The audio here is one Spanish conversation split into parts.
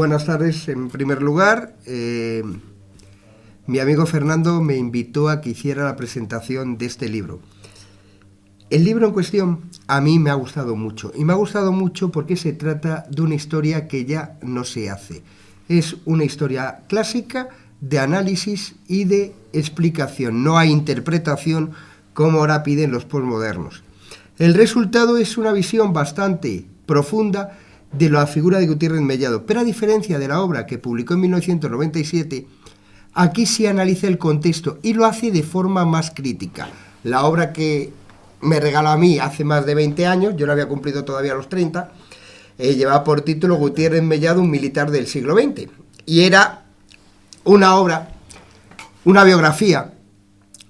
Buenas tardes. En primer lugar, mi amigo Fernando me invitó a que hiciera la presentación de este libro. El libro en cuestión a mí me ha gustado mucho, y me ha gustado mucho porque se trata de una historia que ya no se hace. Es una historia clásica de análisis y de explicación, no hay interpretación como ahora piden los postmodernos. El resultado es una visión bastante profunda de la figura de Gutiérrez Mellado, pero a diferencia de la obra que publicó en 1997, aquí se analiza el contexto y lo hace de forma más crítica. La obra que me regaló a mí hace más de 20 años, yo no había cumplido todavía los 30, llevaba por título Gutiérrez Mellado, un militar del siglo XX, y era una obra, una biografía,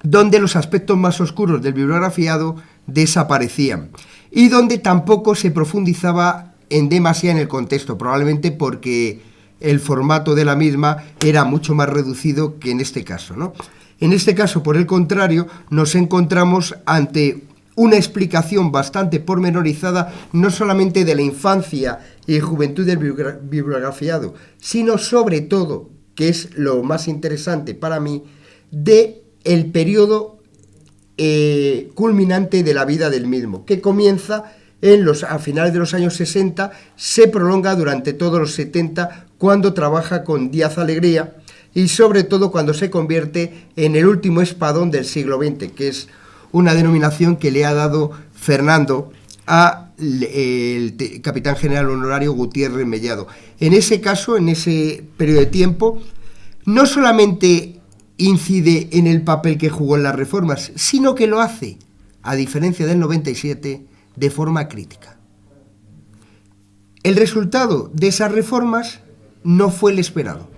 donde los aspectos más oscuros del bibliografiado desaparecían y donde tampoco se profundizaba en demasía en el contexto, probablemente porque el formato de la misma era mucho más reducido que en este caso, ¿no? En este caso, por el contrario, nos encontramos ante una explicación bastante pormenorizada, no solamente de la infancia y juventud del bibliografiado, sino sobre todo, que es lo más interesante para mí, de el periodo culminante de la vida del mismo, que comienza a finales de los años 60, se prolonga durante todos los 70, cuando trabaja con Díaz Alegría, y sobre todo cuando se convierte en el último espadón del siglo XX, que es una denominación que le ha dado Fernando al capitán general honorario Gutiérrez Mellado. En ese caso, en ese periodo de tiempo, no solamente incide en el papel que jugó en las reformas, sino que lo hace, a diferencia del 97, de forma crítica. El resultado de esas reformas no fue el esperado.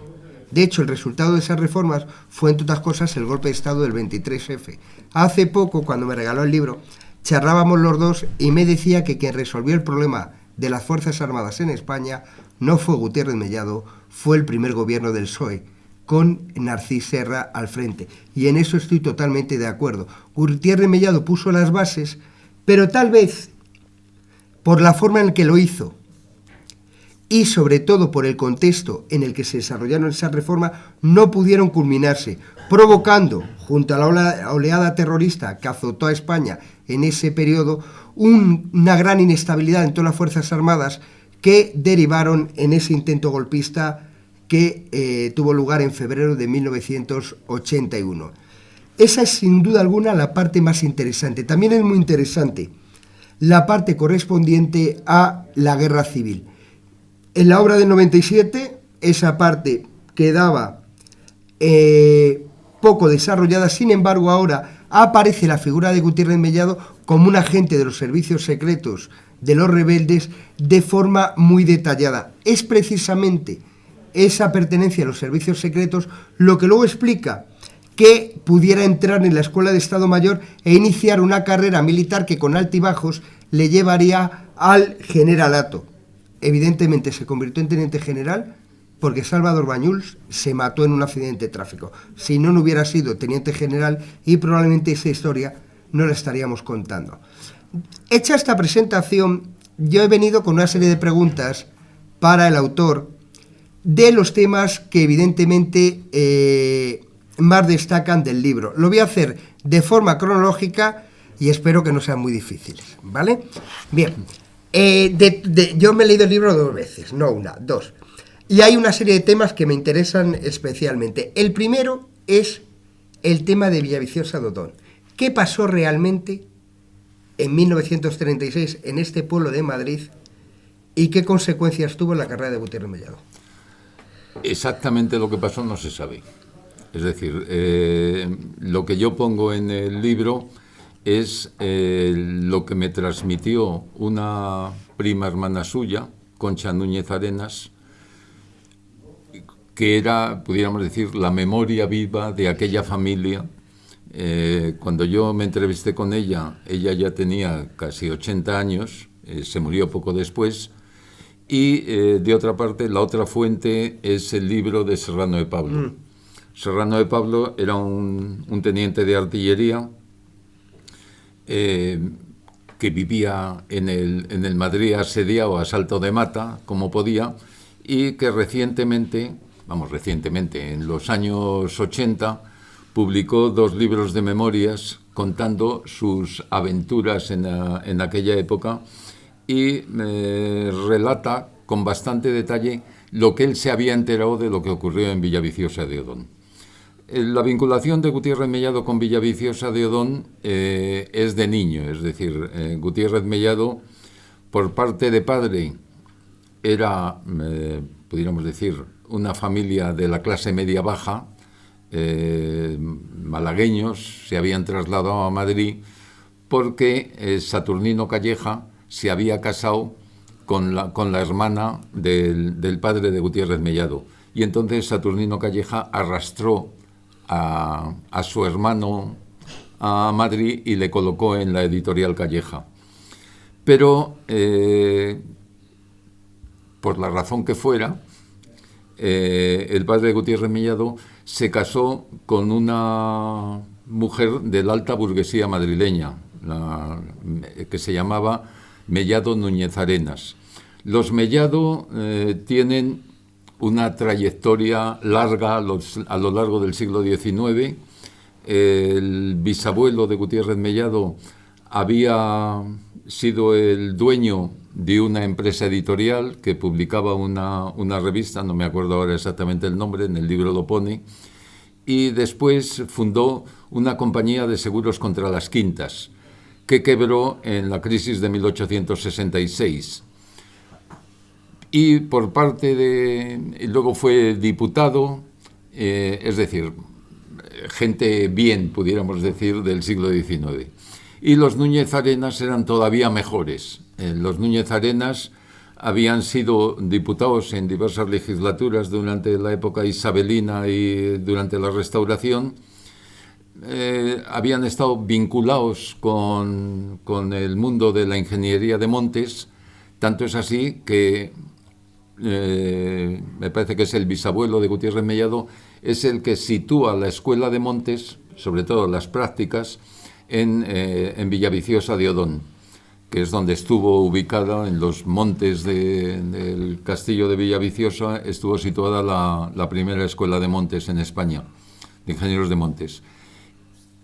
De hecho, el resultado de esas reformas fue, entre otras cosas, el golpe de Estado del 23F. Hace poco, cuando me regaló el libro, charlábamos los dos y me decía que quien resolvió el problema de las Fuerzas Armadas en España no fue Gutiérrez Mellado, fue el primer gobierno del PSOE, con Narcís Serra al frente. Y en eso estoy totalmente de acuerdo. Gutiérrez Mellado puso las bases, pero tal vez por la forma en que lo hizo y sobre todo por el contexto en el que se desarrollaron esas reformas, no pudieron culminarse, provocando, junto a la oleada terrorista que azotó a España en ese periodo, una gran inestabilidad en todas las Fuerzas Armadas que derivaron en ese intento golpista que tuvo lugar en febrero de 1981. Esa es sin duda alguna la parte más interesante. También es muy interesante la parte correspondiente a la guerra civil. En la obra del 97, esa parte quedaba poco desarrollada, sin embargo ahora aparece la figura de Gutiérrez Mellado como un agente de los servicios secretos de los rebeldes de forma muy detallada. Es precisamente esa pertenencia a los servicios secretos lo que luego explica que pudiera entrar en la Escuela de Estado Mayor e iniciar una carrera militar que con altibajos le llevaría al generalato. Evidentemente se convirtió en teniente general porque Salvador Bañuls se mató en un accidente de tráfico. Si no, no hubiera sido teniente general y probablemente esa historia no la estaríamos contando. Hecha esta presentación, yo he venido con una serie de preguntas para el autor de los temas que evidentemente más destacan del libro. Lo voy a hacer de forma cronológica y espero que no sean muy difíciles, ¿vale? Bien, yo me he leído el libro 2 veces, no una, 2. Y hay una serie de temas que me interesan especialmente. El primero es el tema de Villaviciosa de Odón. ¿Qué pasó realmente en 1936 en este pueblo de Madrid y qué consecuencias tuvo en la carrera de Gutiérrez Mellado? Exactamente lo que pasó no se sabe. Es decir, lo que yo pongo en el libro es lo que me transmitió una prima hermana suya, Concha Núñez Arenas, que era, pudiéramos decir, la memoria viva de aquella familia. Cuando yo me entrevisté con ella ya tenía casi 80 años, se murió poco después. Y, de otra parte, la otra fuente es el libro de Serrano de Pablo. Serrano de Pablo era un teniente de artillería que vivía en el Madrid asediado a salto de mata, como podía, y que recientemente, en los años 80, publicó 2 libros de memorias contando sus aventuras en aquella época y relata con bastante detalle lo que él se había enterado de lo que ocurrió en Villaviciosa de Odón. La vinculación de Gutiérrez Mellado con Villaviciosa de Odón es de niño, es decir, Gutiérrez Mellado, por parte de padre, era, pudiéramos decir, una familia de la clase media-baja, malagueños, se habían trasladado a Madrid porque Saturnino Calleja se había casado con la hermana del padre de Gutiérrez Mellado. Y entonces Saturnino Calleja arrastró a su hermano a Madrid y le colocó en la editorial Calleja. Pero, por la razón que fuera, el padre de Gutiérrez Mellado se casó con una mujer de la alta burguesía madrileña, que se llamaba Mellado Núñez Arenas. Los Mellado tienen una trayectoria larga a lo largo del siglo XIX. El bisabuelo de Gutiérrez Mellado había sido el dueño de una empresa editorial que publicaba una revista, no me acuerdo ahora exactamente el nombre, en el libro lo pone, y después fundó una compañía de seguros contra las quintas, que quebró en la crisis de 1866. Y por parte y luego fue diputado, es decir, gente bien, pudiéramos decir, del siglo XIX. Y los Núñez Arenas eran todavía mejores. Los Núñez Arenas habían sido diputados en diversas legislaturas durante la época isabelina y durante la Restauración. Habían estado vinculados con el mundo de la ingeniería de montes, tanto es así que me parece que es el bisabuelo de Gutiérrez Mellado, es el que sitúa la escuela de montes, sobre todo las prácticas, en Villaviciosa de Odón, que es donde estuvo ubicada, en los montes del castillo de Villaviciosa, estuvo situada la primera escuela de montes en España, de ingenieros de montes.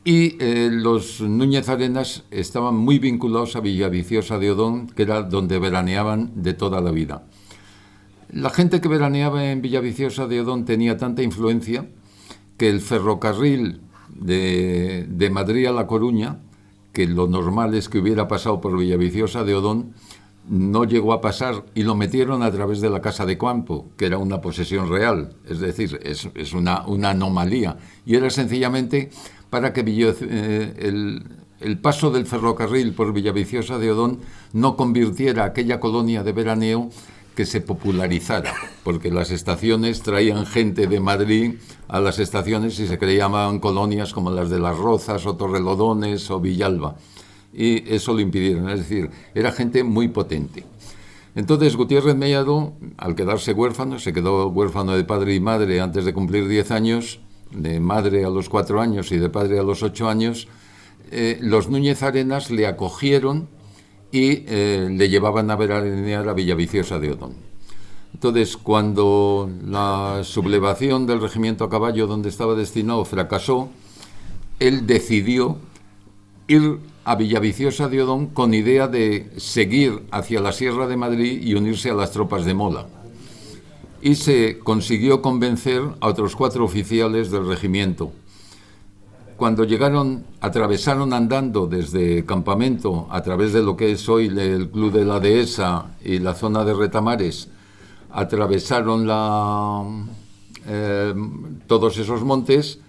Y los Núñez Arenas estaban muy vinculados a Villaviciosa de Odón, que era donde veraneaban de toda la vida. La gente que veraneaba en Villaviciosa de Odón tenía tanta influencia que el ferrocarril de Madrid a La Coruña, que lo normal es que hubiera pasado por Villaviciosa de Odón, no llegó a pasar y lo metieron a través de la Casa de Campo, que era una posesión real, es decir, es una anomalía. Y era sencillamente para que el paso del ferrocarril por Villaviciosa de Odón no convirtiera aquella colonia de veraneo, que se popularizara, porque las estaciones traían gente de Madrid a las estaciones y se creaban colonias como las de Las Rozas o Torrelodones o Villalba, y eso lo impidieron, es decir, era gente muy potente. Entonces Gutiérrez Mellado, al quedarse huérfano, se quedó huérfano de padre y madre antes de cumplir 10 años, de madre a los 4 años y de padre a los 8 años, los Núñez Arenas le acogieron y le llevaban a veranear a Villaviciosa de Odón. Entonces, cuando la sublevación del regimiento a caballo donde estaba destinado fracasó, él decidió ir a Villaviciosa de Odón con idea de seguir hacia la Sierra de Madrid y unirse a las tropas de Mola. Y se consiguió convencer a otros 4 oficiales del regimiento. Cuando llegaron, atravesaron andando desde Campamento, a través de lo que es hoy el Club de la Dehesa y la zona de Retamares, atravesaron todos esos montes,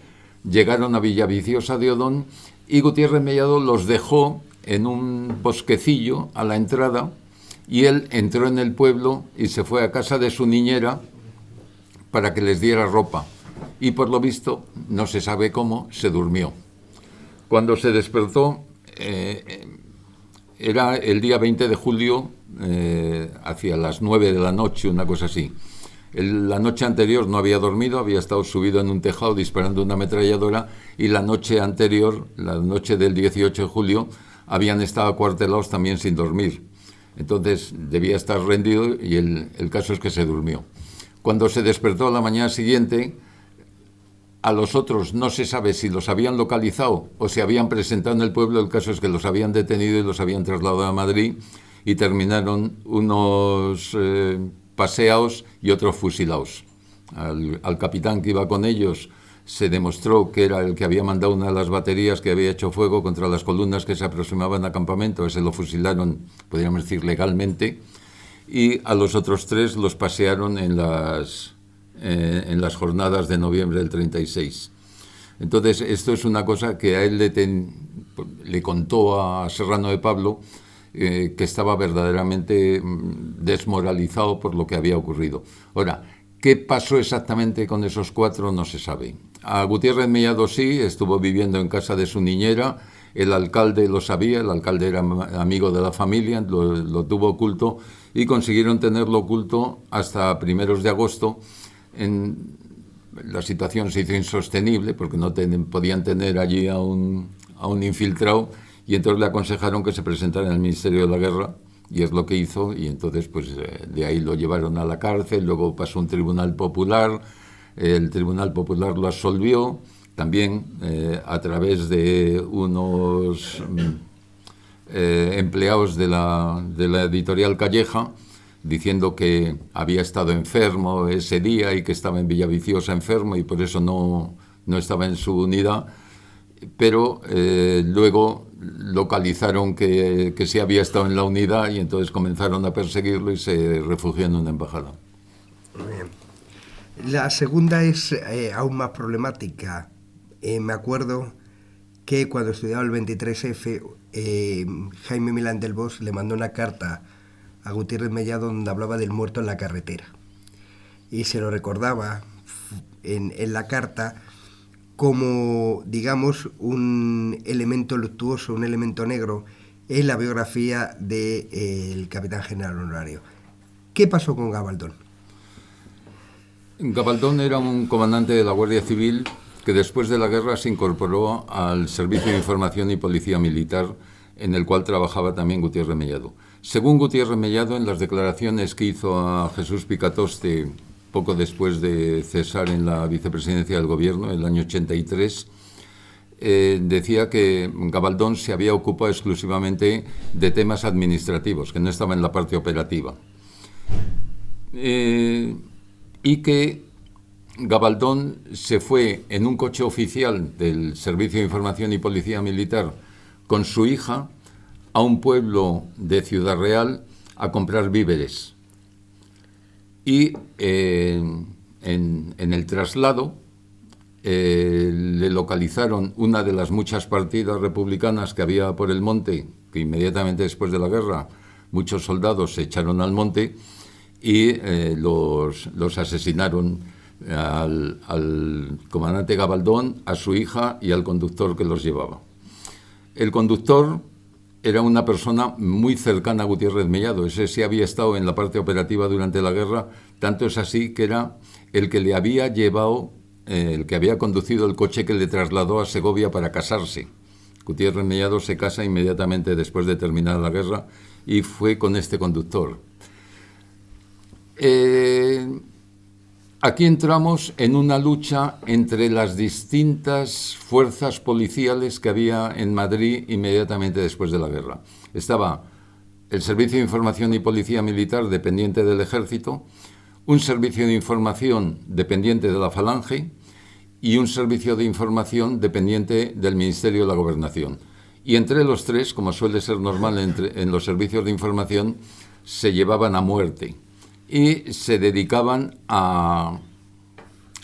llegaron a Villaviciosa de Odón y Gutiérrez Mellado los dejó en un bosquecillo a la entrada y él entró en el pueblo y se fue a casa de su niñera para que les diera ropa. Y por lo visto, no se sabe cómo, se durmió. Cuando se despertó, era el día 20 de julio, hacia las 9 de la noche, una cosa así. La noche anterior no había dormido, había estado subido en un tejado disparando una ametralladora, y la noche anterior, la noche del 18 de julio, habían estado acuartelados también sin dormir. Entonces debía estar rendido y el caso es que se durmió. Cuando se despertó a la mañana siguiente, a los otros no se sabe si los habían localizado o se habían presentado en el pueblo. El caso es que los habían detenido y los habían trasladado a Madrid y terminaron unos paseados y otros fusilados. Al capitán que iba con ellos se demostró que era el que había mandado una de las baterías que había hecho fuego contra las columnas que se aproximaban al campamento. Ese lo fusilaron, podríamos decir, legalmente. Y a los otros 3 los pasearon en las jornadas de noviembre del 36. Entonces, esto es una cosa que a él le contó a Serrano de Pablo, que estaba verdaderamente desmoralizado por lo que había ocurrido. Ahora, ¿qué pasó exactamente con esos 4? No se sabe. A Gutiérrez Mellado sí, estuvo viviendo en casa de su niñera. El alcalde lo sabía, el alcalde era amigo de la familia, lo tuvo oculto y consiguieron tenerlo oculto hasta primeros de agosto. La situación se hizo insostenible porque no podían tener allí a un infiltrado, y entonces le aconsejaron que se presentara en el Ministerio de la Guerra, y es lo que hizo. Y entonces pues de ahí lo llevaron a la cárcel. Luego pasó un tribunal popular, el tribunal popular lo absolvió también a través de unos empleados de la editorial Calleja, diciendo que había estado enfermo ese día y que estaba en Villaviciosa enfermo y por eso no estaba en su unidad. Pero luego localizaron que sí había estado en la unidad, y entonces comenzaron a perseguirlo y se refugió en una embajada. Bien. La segunda es aún más problemática. Me acuerdo que cuando estudiaba el 23F, Jaime Milán del Bosch le mandó una carta a Gutiérrez Mellado donde hablaba del muerto en la carretera. Y se lo recordaba en la carta como, digamos, un elemento luctuoso, un elemento negro en la biografía del capitán general honorario. ¿Qué pasó con Gabaldón? Gabaldón era un comandante de la Guardia Civil que después de la guerra se incorporó al Servicio de Información y Policía Militar, en el cual trabajaba también Gutiérrez Mellado. Según Gutiérrez Mellado, en las declaraciones que hizo a Jesús Picatoste poco después de cesar en la vicepresidencia del gobierno, en el año 83, decía que Gabaldón se había ocupado exclusivamente de temas administrativos, que no estaba en la parte operativa. Y que Gabaldón se fue en un coche oficial del Servicio de Información y Policía Militar con su hija a un pueblo de Ciudad Real a comprar víveres. Y en el traslado le localizaron una de las muchas partidas republicanas que había por el monte, que inmediatamente después de la guerra muchos soldados se echaron al monte y los asesinaron, al comandante Gabaldón, a su hija y al conductor que los llevaba. El conductor era una persona muy cercana a Gutiérrez Mellado. Ese sí había estado en la parte operativa durante la guerra, tanto es así que era el que le había llevado, el que había conducido el coche que le trasladó a Segovia para casarse. Gutiérrez Mellado se casa inmediatamente después de terminar la guerra y fue con este conductor. Aquí entramos en una lucha entre las distintas fuerzas policiales que había en Madrid inmediatamente después de la guerra. Estaba el Servicio de Información y Policía Militar, dependiente del Ejército, un servicio de información dependiente de la Falange y un servicio de información dependiente del Ministerio de la Gobernación. Y entre los tres, como suele ser normal en los servicios de información, se llevaban a muerte y se dedicaban a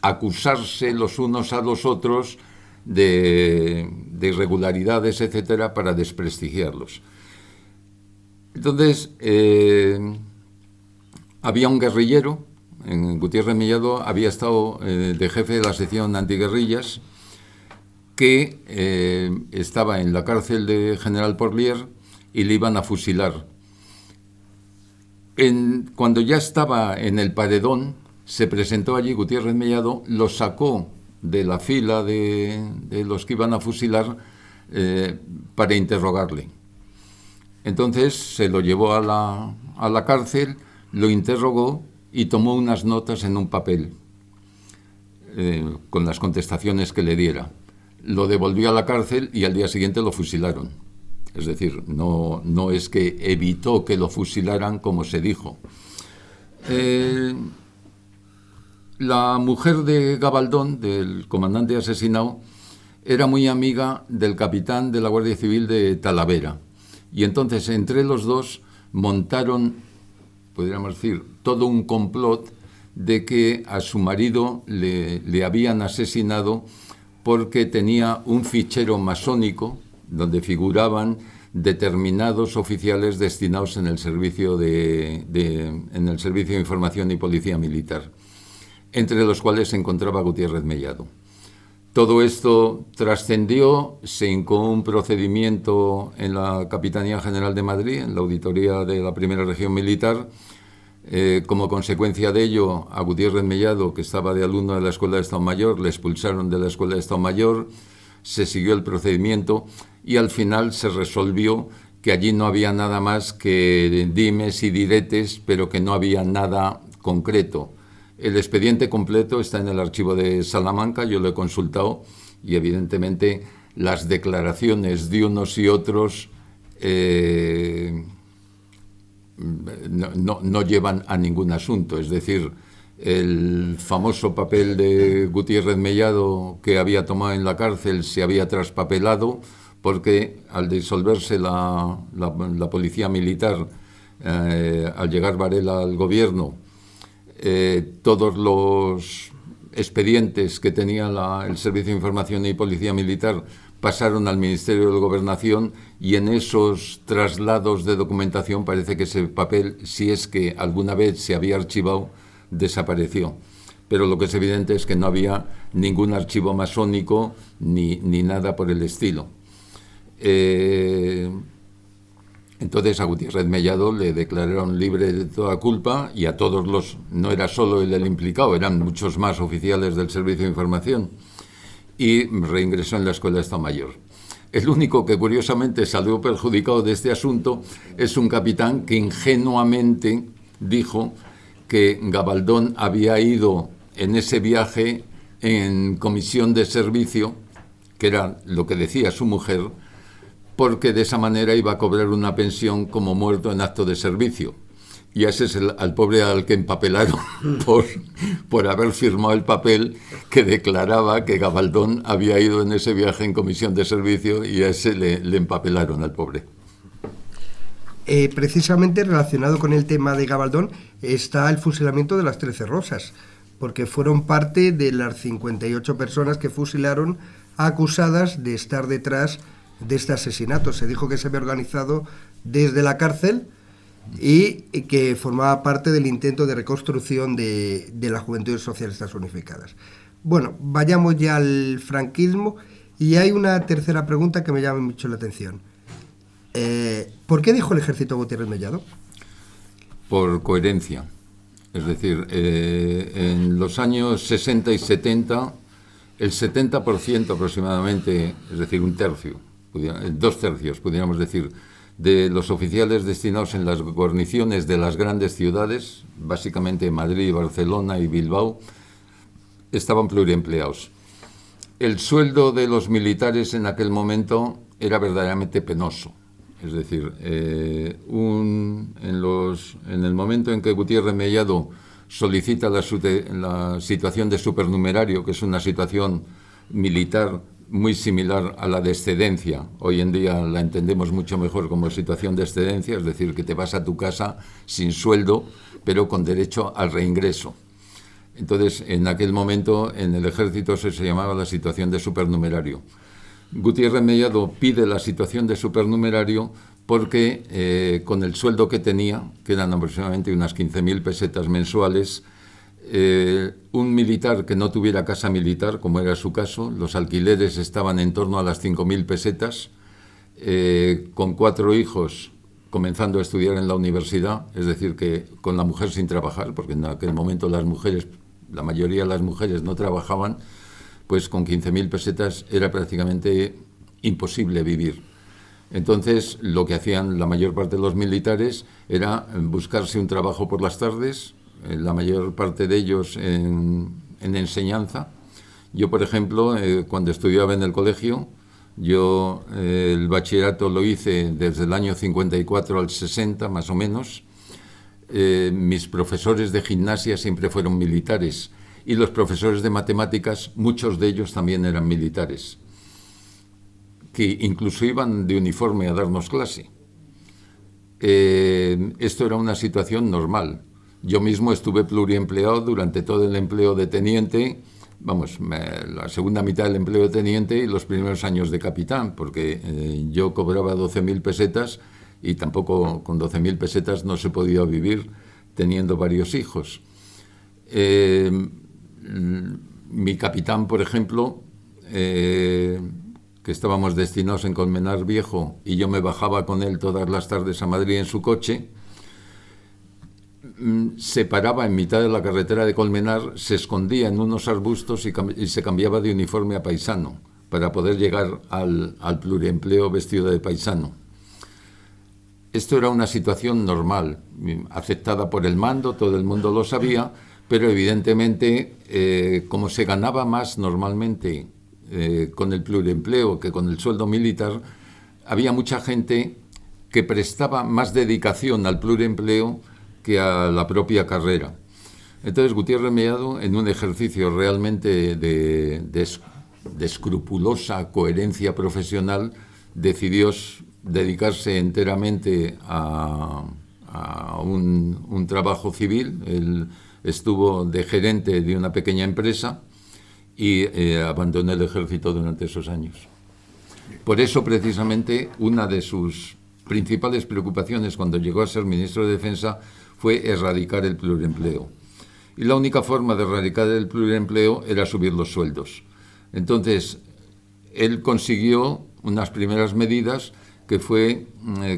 acusarse los unos a los otros de irregularidades, etcétera, para desprestigiarlos. Entonces, había un guerrillero, en Gutiérrez Mellado había estado de jefe de la sección antiguerrillas, que estaba en la cárcel de General Porlier y le iban a fusilar. Cuando ya estaba en el paredón, se presentó allí Gutiérrez Mellado, lo sacó de la fila de los que iban a fusilar para interrogarle. Entonces se lo llevó a la cárcel, lo interrogó y tomó unas notas en un papel con las contestaciones que le diera. Lo devolvió a la cárcel y al día siguiente lo fusilaron. Es decir, no es que evitó que lo fusilaran como se dijo. La mujer de Gabaldón, del comandante asesinado, era muy amiga del capitán de la Guardia Civil de Talavera. Y entonces, entre los dos, montaron, podríamos decir, todo un complot de que a su marido le habían asesinado porque tenía un fichero masónico donde figuraban determinados oficiales destinados en el servicio en el Servicio de Información y Policía Militar, entre los cuales se encontraba Gutiérrez Mellado. Todo esto trascendió, se hincó un procedimiento en la Capitanía General de Madrid, en la auditoría de la Primera Región Militar. Como consecuencia de ello, a Gutiérrez Mellado, que estaba de alumno de la Escuela de Estado Mayor, le expulsaron de la Escuela de Estado Mayor, se siguió el procedimiento y al final se resolvió que allí no había nada más que dimes y diretes, pero que no había nada concreto. El expediente completo está en el archivo de Salamanca, yo lo he consultado y evidentemente las declaraciones de unos y otros no llevan a ningún asunto. Es decir, el famoso papel de Gutiérrez Mellado que había tomado en la cárcel se había traspapelado porque al disolverse la policía militar, al llegar Varela al gobierno, todos los expedientes que tenía el Servicio de Información y Policía Militar pasaron al Ministerio de Gobernación y en esos traslados de documentación parece que ese papel, si es que alguna vez se había archivado, desapareció. Pero lo que es evidente es que no había ningún archivo masónico ni nada por el estilo. Entonces a Gutiérrez Mellado le declararon libre de toda culpa y a todos no era solo él el implicado, eran muchos más oficiales del Servicio de Información, y reingresó en la Escuela de Estado Mayor. El único que curiosamente salió perjudicado de este asunto es un capitán que ingenuamente dijo que Gabaldón había ido en ese viaje en comisión de servicio, que era lo que decía su mujer, porque de esa manera iba a cobrar una pensión como muerto en acto de servicio. Y ese es al pobre al que empapelaron por haber firmado el papel que declaraba que Gabaldón había ido en ese viaje en comisión de servicio, y a ese le empapelaron al pobre. Precisamente relacionado con el tema de Gabaldón está el fusilamiento de las 13 Rosas, porque fueron parte de las 58 personas que fusilaron acusadas de estar detrás de este asesinato. Se dijo que se había organizado desde la cárcel y que formaba parte del intento de reconstrucción de las Juventudes Socialistas Unificadas. Bueno, vayamos ya al franquismo, y hay una tercera pregunta que me llama mucho la atención. ¿Por qué dejó el ejército Gutiérrez Mellado? Por coherencia. Es decir, en los años 60 y 70, el 70% aproximadamente, es decir, un tercio, 2 tercios, pudiéramos decir, de los oficiales destinados en las guarniciones de las grandes ciudades, básicamente Madrid, Barcelona y Bilbao, estaban pluriempleados. El sueldo de los militares en aquel momento era verdaderamente penoso. Es decir, en el momento en que Gutiérrez Mellado solicita la situación de supernumerario, que es una situación militar muy similar a la de excedencia, hoy en día la entendemos mucho mejor como situación de excedencia, es decir, que te vas a tu casa sin sueldo, pero con derecho al reingreso. Entonces, en aquel momento, en el ejército se llamaba la situación de supernumerario. Gutiérrez Mellado pide la situación de supernumerario porque con el sueldo que tenía, que eran aproximadamente unas 15.000 pesetas mensuales, un militar que no tuviera casa militar, como era su caso, los alquileres estaban en torno a las 5.000 pesetas, con 4 hijos comenzando a estudiar en la universidad, es decir, que con la mujer sin trabajar, porque en aquel momento la mayoría de las mujeres no trabajaban, pues con 15.000 pesetas era prácticamente imposible vivir. Entonces, lo que hacían la mayor parte de los militares era buscarse un trabajo por las tardes, la mayor parte de ellos en enseñanza. Yo, por ejemplo, cuando estudiaba en el colegio, yo el bachillerato lo hice desde el año 54 al 60, más o menos. Mis profesores de gimnasia siempre fueron militares y los profesores de matemáticas, muchos de ellos también eran militares, que incluso iban de uniforme a darnos clase. Esto era una situación normal. Yo mismo estuve pluriempleado durante todo el empleo de teniente, la segunda mitad del empleo de teniente y los primeros años de capitán, porque yo cobraba 12.000 pesetas y tampoco con 12.000 pesetas no se podía vivir teniendo varios hijos. Mi capitán, por ejemplo, que estábamos destinados en Colmenar Viejo y yo me bajaba con él todas las tardes a Madrid en su coche, se paraba en mitad de la carretera de Colmenar, se escondía en unos arbustos y se cambiaba de uniforme a paisano para poder llegar al pluriempleo vestido de paisano. Esto era una situación normal, aceptada por el mando, todo el mundo lo sabía, pero evidentemente, como se ganaba más normalmente con el pluriempleo que con el sueldo militar, había mucha gente que prestaba más dedicación al pluriempleo que a la propia carrera. Entonces Gutiérrez Mellado, en un ejercicio realmente de escrupulosa coherencia profesional, decidió dedicarse enteramente a un trabajo civil. Él estuvo de gerente de una pequeña empresa y abandonó el ejército durante esos años. Por eso, precisamente, una de sus principales preocupaciones cuando llegó a ser ministro de Defensa fue erradicar el pluriempleo. Y la única forma de erradicar el pluriempleo era subir los sueldos. Entonces, él consiguió unas primeras medidas que fue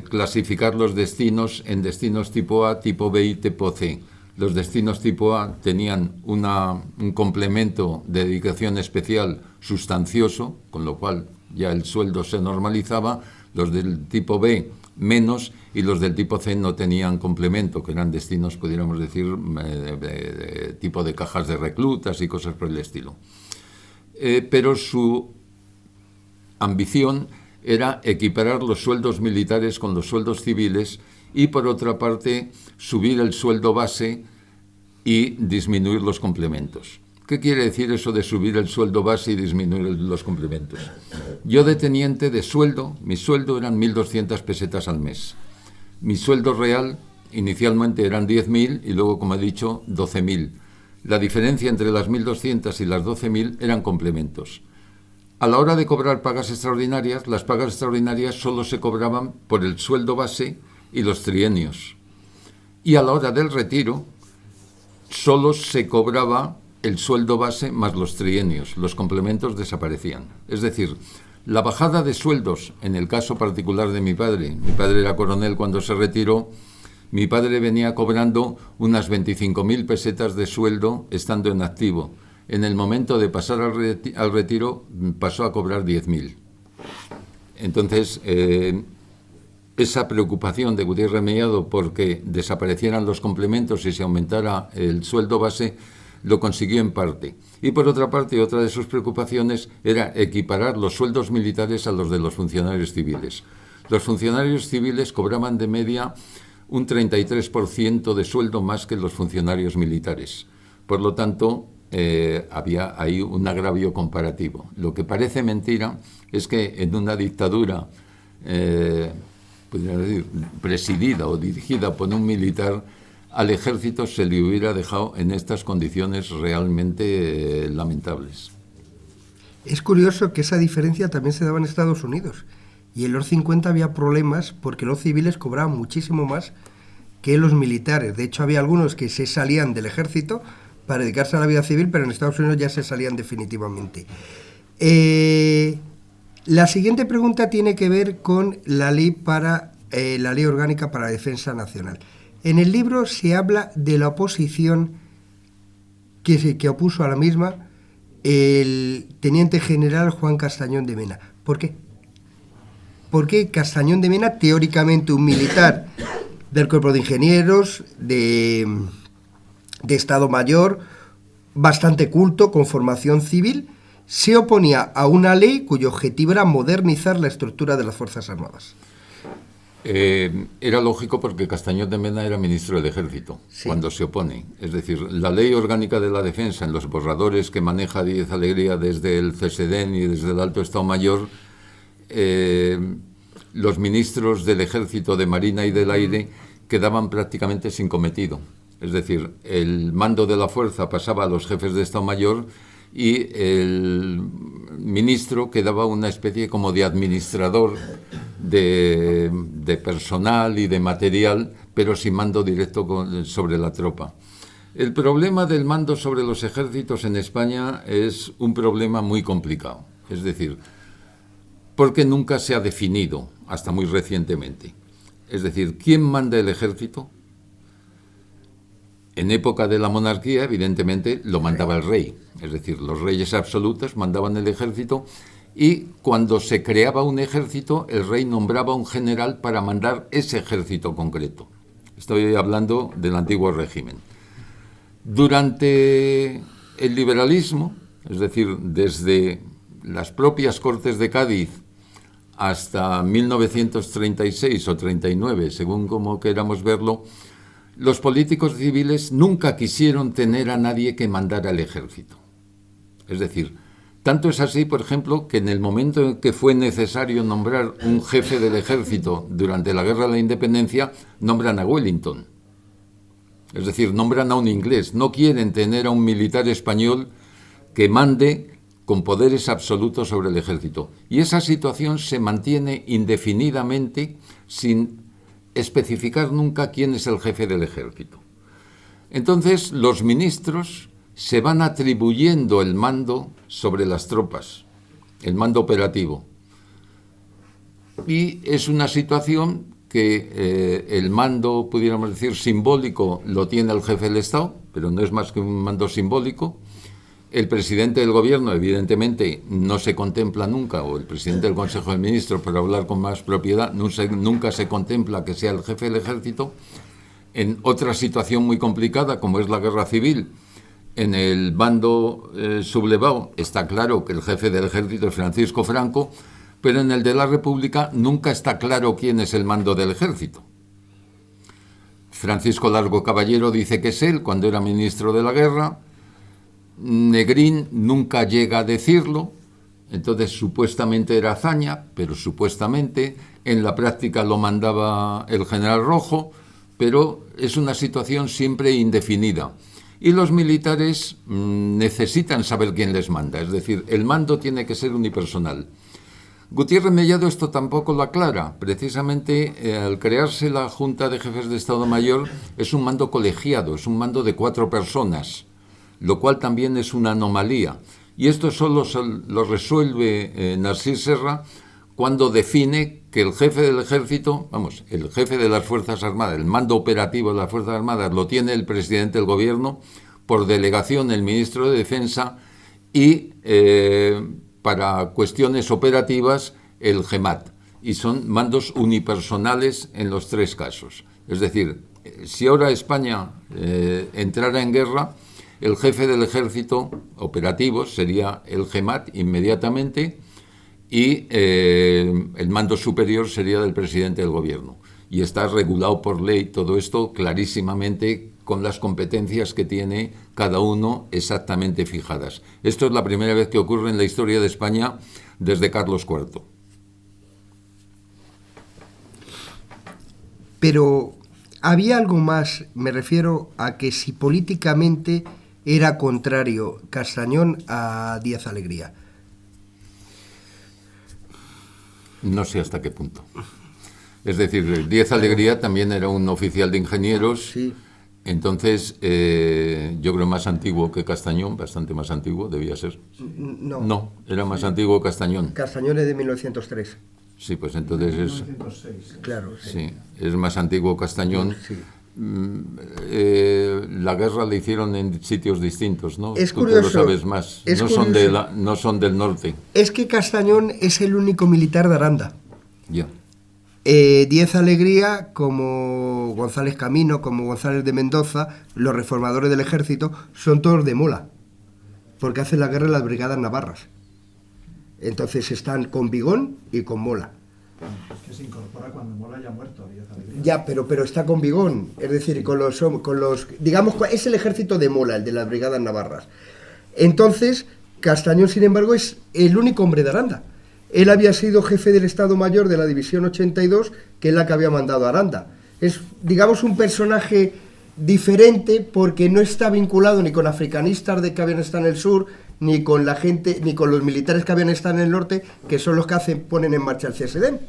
clasificar los destinos en destinos tipo A, tipo B y tipo C. Los destinos tipo A tenían un complemento de dedicación especial sustancioso, con lo cual ya el sueldo se normalizaba. Los del tipo B menos, y los del tipo C no tenían complemento, que eran destinos, pudiéramos decir, de tipo de cajas de reclutas y cosas por el estilo. Pero su ambición era equiparar los sueldos militares con los sueldos civiles y, por otra parte, subir el sueldo base y disminuir los complementos. ¿Qué quiere decir eso de subir el sueldo base y disminuir los complementos? Yo, de teniente, de sueldo, mi sueldo eran 1.200 pesetas al mes. Mi sueldo real inicialmente eran 10.000 y luego, como he dicho, 12.000. La diferencia entre las 1.200 y las 12.000 eran complementos. A la hora de cobrar pagas extraordinarias, las pagas extraordinarias solo se cobraban por el sueldo base y los trienios. Y a la hora del retiro, solo se cobraba el sueldo base más los trienios, los complementos desaparecían. Es decir, la bajada de sueldos, en el caso particular de mi padre era coronel cuando se retiró, mi padre venía cobrando unas 25.000 pesetas de sueldo estando en activo. En el momento de pasar al retiro, pasó a cobrar 10.000. Entonces, esa preocupación de Gutiérrez Mellado porque desaparecieran los complementos y se aumentara el sueldo base, lo consiguió en parte. Y por otra parte, otra de sus preocupaciones era equiparar los sueldos militares a los de los funcionarios civiles. Los funcionarios civiles cobraban de media un 33% de sueldo más que los funcionarios militares. Por lo tanto, había ahí un agravio comparativo. Lo que parece mentira es que en una dictadura podría decir, presidida o dirigida por un militar, al ejército se le hubiera dejado en estas condiciones realmente lamentables. Es curioso que esa diferencia también se daba en Estados Unidos. Y en los 50 había problemas porque los civiles cobraban muchísimo más que los militares. De hecho, había algunos que se salían del ejército para dedicarse a la vida civil, pero en Estados Unidos ya se salían definitivamente. La siguiente pregunta tiene que ver con la ley orgánica para la defensa nacional. En el libro se habla de la oposición que opuso a la misma el teniente general Juan Castañón de Mena. ¿Por qué? Porque Castañón de Mena, teóricamente un militar del Cuerpo de Ingenieros, de de Estado Mayor, bastante culto, con formación civil, se oponía a una ley cuyo objetivo era modernizar la estructura de las Fuerzas Armadas. Era lógico porque Castañón de Mena era ministro del Ejército cuando se opone. Es decir, la Ley Orgánica de la Defensa, en los borradores que maneja Díez Alegría desde el CSDN y desde el Alto Estado Mayor, los ministros del Ejército, de Marina y del Aire quedaban prácticamente sin cometido. Es decir, el mando de la fuerza pasaba a los jefes de Estado Mayor y el ministro quedaba una especie como de administrador de personal y de material, pero sin mando directo sobre la tropa. El problema del mando sobre los ejércitos en España es un problema muy complicado, es decir, porque nunca se ha definido hasta muy recientemente. Es decir, ¿quién manda el ejército? En época de la monarquía, evidentemente, lo mandaba el rey. Es decir, los reyes absolutos mandaban el ejército y cuando se creaba un ejército, el rey nombraba un general para mandar ese ejército concreto. Estoy hablando del antiguo régimen. Durante el liberalismo, es decir, desde las propias Cortes de Cádiz hasta 1936 o 39, según como queramos verlo, los políticos civiles nunca quisieron tener a nadie que mandara el ejército. Es decir, tanto es así, por ejemplo, que en el momento en que fue necesario nombrar un jefe del ejército durante la Guerra de la Independencia, nombran a Wellington. Es decir, nombran a un inglés. No quieren tener a un militar español que mande con poderes absolutos sobre el ejército. Y esa situación se mantiene indefinidamente sin especificar nunca quién es el jefe del ejército. Entonces, los ministros se van atribuyendo el mando sobre las tropas, el mando operativo. Y es una situación que el mando, pudiéramos decir, simbólico, lo tiene el jefe del Estado, pero no es más que un mando simbólico. El presidente del gobierno, evidentemente, no se contempla nunca, o el presidente del Consejo de Ministros, para hablar con más propiedad, nunca se contempla que sea el jefe del ejército. En otra situación muy complicada, como es la guerra civil, en el bando sublevado está claro que el jefe del ejército es Francisco Franco, pero en el de la República nunca está claro quién es el mando del ejército. Francisco Largo Caballero dice que es él cuando era ministro de la guerra. Negrín nunca llega a decirlo, entonces supuestamente era Azaña, pero supuestamente en la práctica lo mandaba el general Rojo, pero es una situación siempre indefinida. Y los militares necesitan saber quién les manda, es decir, el mando tiene que ser unipersonal. Gutiérrez Mellado esto tampoco lo aclara. Precisamente al crearse la Junta de Jefes de Estado Mayor es un mando colegiado, es un mando de 4 personas, lo cual también es una anomalía. Y esto solo lo resuelve Narcís Serra cuando define que el jefe del ejército, el jefe de las Fuerzas Armadas, el mando operativo de las Fuerzas Armadas lo tiene el presidente del gobierno, por delegación el ministro de Defensa y para cuestiones operativas el GEMAT. Y son mandos unipersonales en los 3 casos. Es decir, si ahora España entrara en guerra, el jefe del ejército operativo sería el GEMAT inmediatamente y el mando superior sería del presidente del gobierno. Y está regulado por ley todo esto clarísimamente con las competencias que tiene cada uno exactamente fijadas. Esto es la primera vez que ocurre en la historia de España desde Carlos IV. Pero había algo más, me refiero a que si políticamente era contrario Castañón a Díaz Alegría. No sé hasta qué punto. Es decir, Díaz Alegría también era un oficial de ingenieros. Sí. Entonces, yo creo más antiguo que Castañón, bastante más antiguo, debía ser. No, era más antiguo Castañón. Castañón es de 1903. Sí, pues entonces es... 1906. Claro, sí. Sí, es más antiguo Castañón. Sí. La guerra la hicieron en sitios distintos, ¿no? Es Tú curioso, lo sabes más. es No curioso. no son del norte. Es que Castañón es el único militar de Aranda. Ya. Díez Alegría, como González Camino, como González de Mendoza, los reformadores del ejército, son todos de Mola, porque hacen la guerra en las brigadas navarras. Entonces están con Vigón y con Mola. Es que se incorpora cuando Mola ya ha muerto, Díez Alegría. Ya, pero está con Vigón, es decir, con los, digamos, es el ejército de Mola, el de las brigadas navarras. Entonces, Castañón, sin embargo, es el único hombre de Aranda. Él había sido jefe del Estado Mayor de la División 82, que es la que había mandado a Aranda. Es, digamos, un personaje diferente porque no está vinculado ni con africanistas de que habían estado en el sur, ni con la gente, ni con los militares que habían estado en el norte, que son los que ponen en marcha el CSD.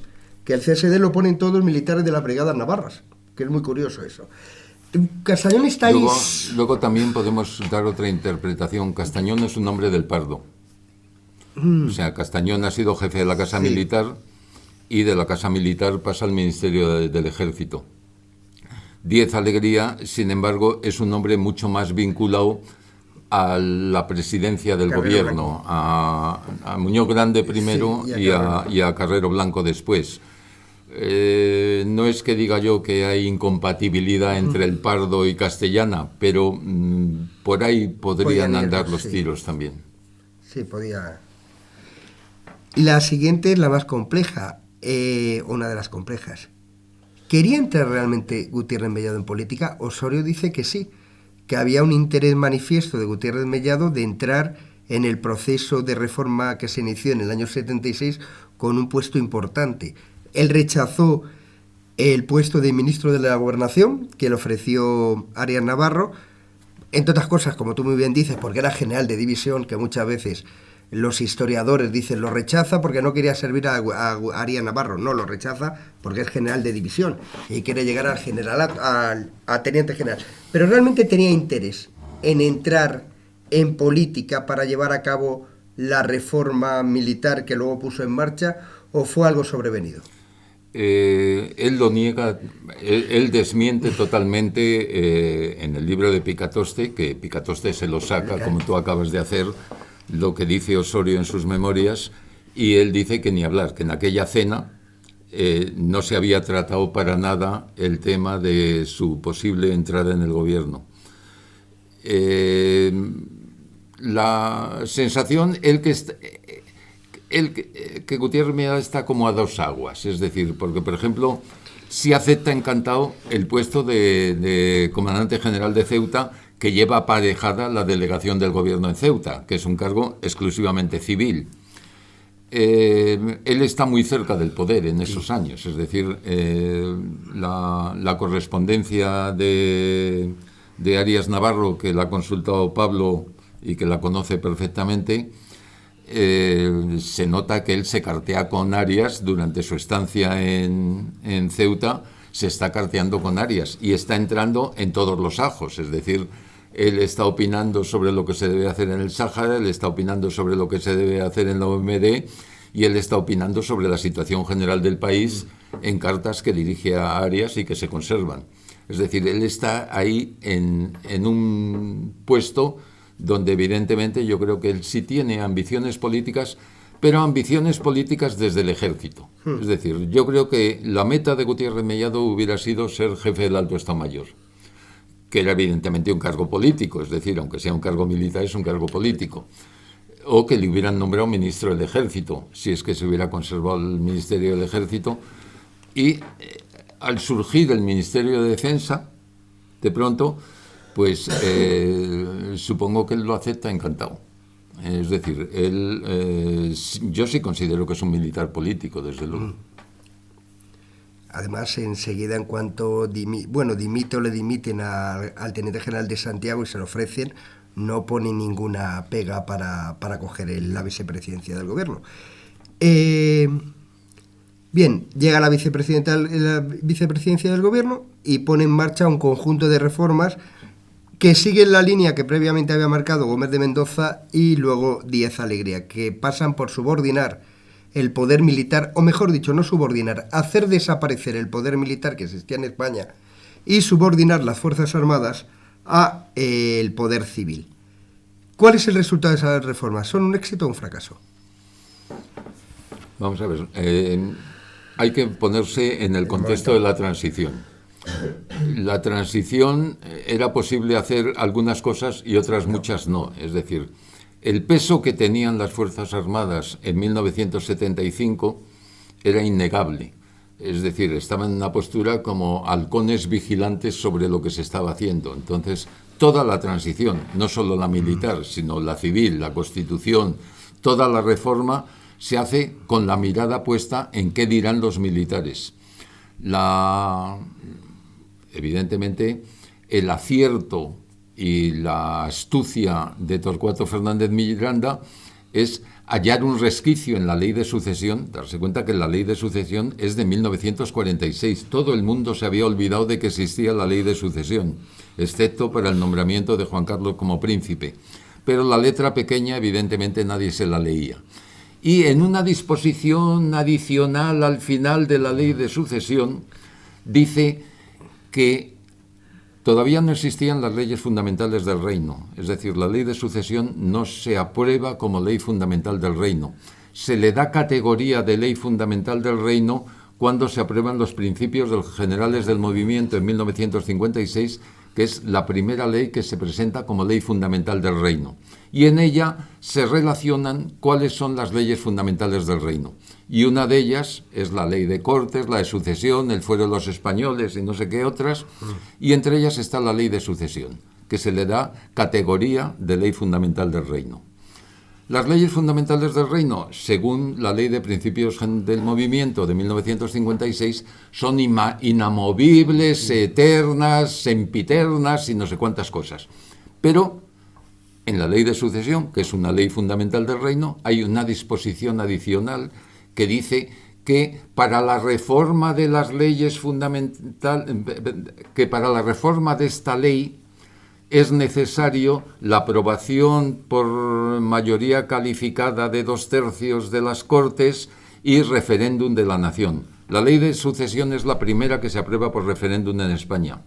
Que el CSD lo ponen todos los militares de las brigadas navarras, que es muy curioso eso. Castañón está ahí. Luego también podemos dar otra interpretación. Castañón es un nombre del Pardo. O sea, Castañón ha sido jefe de la Casa Militar y de la Casa Militar pasa al Ministerio del Ejército. Díez Alegría, sin embargo, es un nombre mucho más vinculado a la presidencia del gobierno, a Muñoz Grande primero y a Carrero Blanco después. No es que diga yo que hay incompatibilidad entre el Pardo y Castellana, pero por ahí podrían andar los tiros también. Sí, podía. La siguiente es la más compleja, una de las complejas. ¿Quería entrar realmente Gutiérrez Mellado en política? Osorio dice que sí, que había un interés manifiesto de Gutiérrez Mellado de entrar en el proceso de reforma que se inició en el año 76 con un puesto importante. Él rechazó el puesto de ministro de la Gobernación que le ofreció Arias Navarro, entre otras cosas, como tú muy bien dices, porque era general de división, que muchas veces los historiadores dicen lo rechaza porque no quería servir a Arias Navarro. No, lo rechaza porque es general de división y quiere llegar al general, a teniente general. Pero realmente tenía interés en entrar en política para llevar a cabo la reforma militar que luego puso en marcha, ¿o fue algo sobrevenido? Él lo niega, él desmiente totalmente en el libro de Picatoste, que Picatoste se lo saca, como tú acabas de hacer, lo que dice Osorio en sus memorias, y él dice que ni hablar, que en aquella cena no se había tratado para nada el tema de su posible entrada en el gobierno. La sensación, que Gutiérrez Mellado está como a dos aguas, es decir, porque, por ejemplo, sí acepta encantado el puesto de comandante general de Ceuta, que lleva aparejada la delegación del gobierno en Ceuta, que es un cargo exclusivamente civil. Él está muy cerca del poder en esos años, es decir, la correspondencia de Arias Navarro, que la ha consultado Pablo y que la conoce perfectamente, se nota que él se cartea con Arias durante su estancia en Ceuta, se está carteando con Arias y está entrando en todos los ajos, es decir, él está opinando sobre lo que se debe hacer en el Sáhara, él está opinando sobre lo que se debe hacer en la OMD y él está opinando sobre la situación general del país en cartas que dirige a Arias y que se conservan. Es decir, él está ahí en un puesto donde evidentemente yo creo que él sí tiene ambiciones políticas, pero ambiciones políticas desde el ejército. Es decir, yo creo que la meta de Gutiérrez Mellado hubiera sido ser jefe del Alto Estado Mayor, que era evidentemente un cargo político, es decir, aunque sea un cargo militar, es un cargo político. O que le hubieran nombrado ministro del Ejército, si es que se hubiera conservado el Ministerio del Ejército. Y al surgir el Ministerio de Defensa, de pronto, pues supongo que él lo acepta encantado. Es decir, él, yo sí considero que es un militar político, desde luego. Además, enseguida, en cuanto le dimiten al teniente general de Santiago y se lo ofrecen, no pone ninguna pega para coger la vicepresidencia del gobierno. Bien, llega la vicepresidencia del gobierno y pone en marcha un conjunto de reformas que siguen la línea que previamente había marcado Gómez de Mendoza y luego Díez Alegría, que pasan por subordinar el poder militar, o mejor dicho, no subordinar, hacer desaparecer el poder militar que existía en España y subordinar las Fuerzas Armadas a el poder civil. ¿Cuál es el resultado de esas reformas? ¿Son un éxito o un fracaso? Vamos a ver. hay que ponerse en el contexto de la transición. La transición era posible hacer algunas cosas y otras muchas no. Es decir, el peso que tenían las Fuerzas Armadas en 1975 era innegable. Es decir, estaban en una postura como halcones vigilantes sobre lo que se estaba haciendo. Entonces, toda la transición, no solo la militar, sino la civil, la Constitución, toda la reforma, se hace con la mirada puesta en qué dirán los militares. Evidentemente, el acierto y la astucia de Torcuato Fernández Miranda es hallar un resquicio en la ley de sucesión, darse cuenta que la ley de sucesión es de 1946. Todo el mundo se había olvidado de que existía la ley de sucesión, excepto para el nombramiento de Juan Carlos como príncipe. Pero la letra pequeña, evidentemente, nadie se la leía. Y en una disposición adicional al final de la ley de sucesión, dice que todavía no existían las leyes fundamentales del reino. Es decir, la ley de sucesión no se aprueba como ley fundamental del reino. Se le da categoría de ley fundamental del reino cuando se aprueban los principios generales del movimiento en 1956, que es la primera ley que se presenta como ley fundamental del reino. Y en ella se relacionan cuáles son las leyes fundamentales del reino. Y una de ellas es la ley de Cortes, la de sucesión, el fuero de los españoles y no sé qué otras. Y entre ellas está la ley de sucesión, que se le da categoría de ley fundamental del reino. Las leyes fundamentales del reino, según la ley de principios del movimiento de 1956, son inamovibles, eternas, sempiternas y no sé cuántas cosas. Pero en la ley de sucesión, que es una ley fundamental del reino, hay una disposición adicional que dice que para la reforma de las leyes que para la reforma de esta ley es necesario la aprobación por mayoría calificada de 2/3 de las Cortes y referéndum de la nación. La ley de sucesión es la primera que se aprueba por referéndum en España.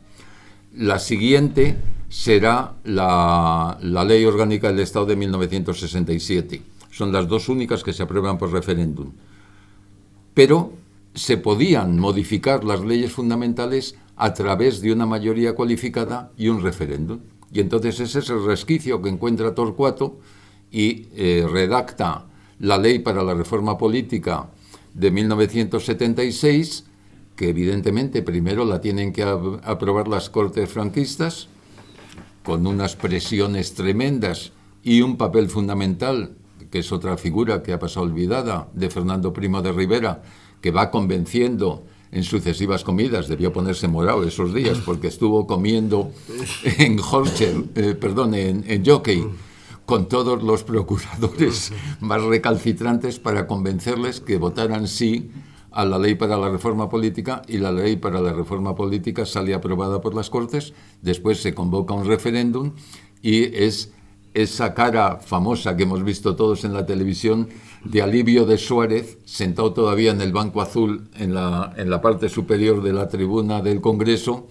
La siguiente será la Ley Orgánica del Estado de 1967. Son las dos únicas que se aprueban por referéndum. Pero se podían modificar las leyes fundamentales a través de una mayoría cualificada y un referéndum. Y entonces ese es el resquicio que encuentra Torcuato y redacta la Ley para la Reforma Política de 1976, que evidentemente primero la tienen que aprobar las Cortes franquistas, con unas presiones tremendas y un papel fundamental, que es otra figura que ha pasado olvidada, de Fernando Primo de Rivera, que va convenciendo en sucesivas comidas. Debió ponerse morado esos días porque estuvo comiendo en en Jockey con todos los procuradores más recalcitrantes para convencerles que votaran sí a la ley para la reforma política, y la ley para la reforma política sale aprobada por las Cortes. Después se convoca un referéndum y es esa cara famosa que hemos visto todos en la televisión de alivio de Suárez, sentado todavía en el banco azul en la parte superior de la tribuna del Congreso,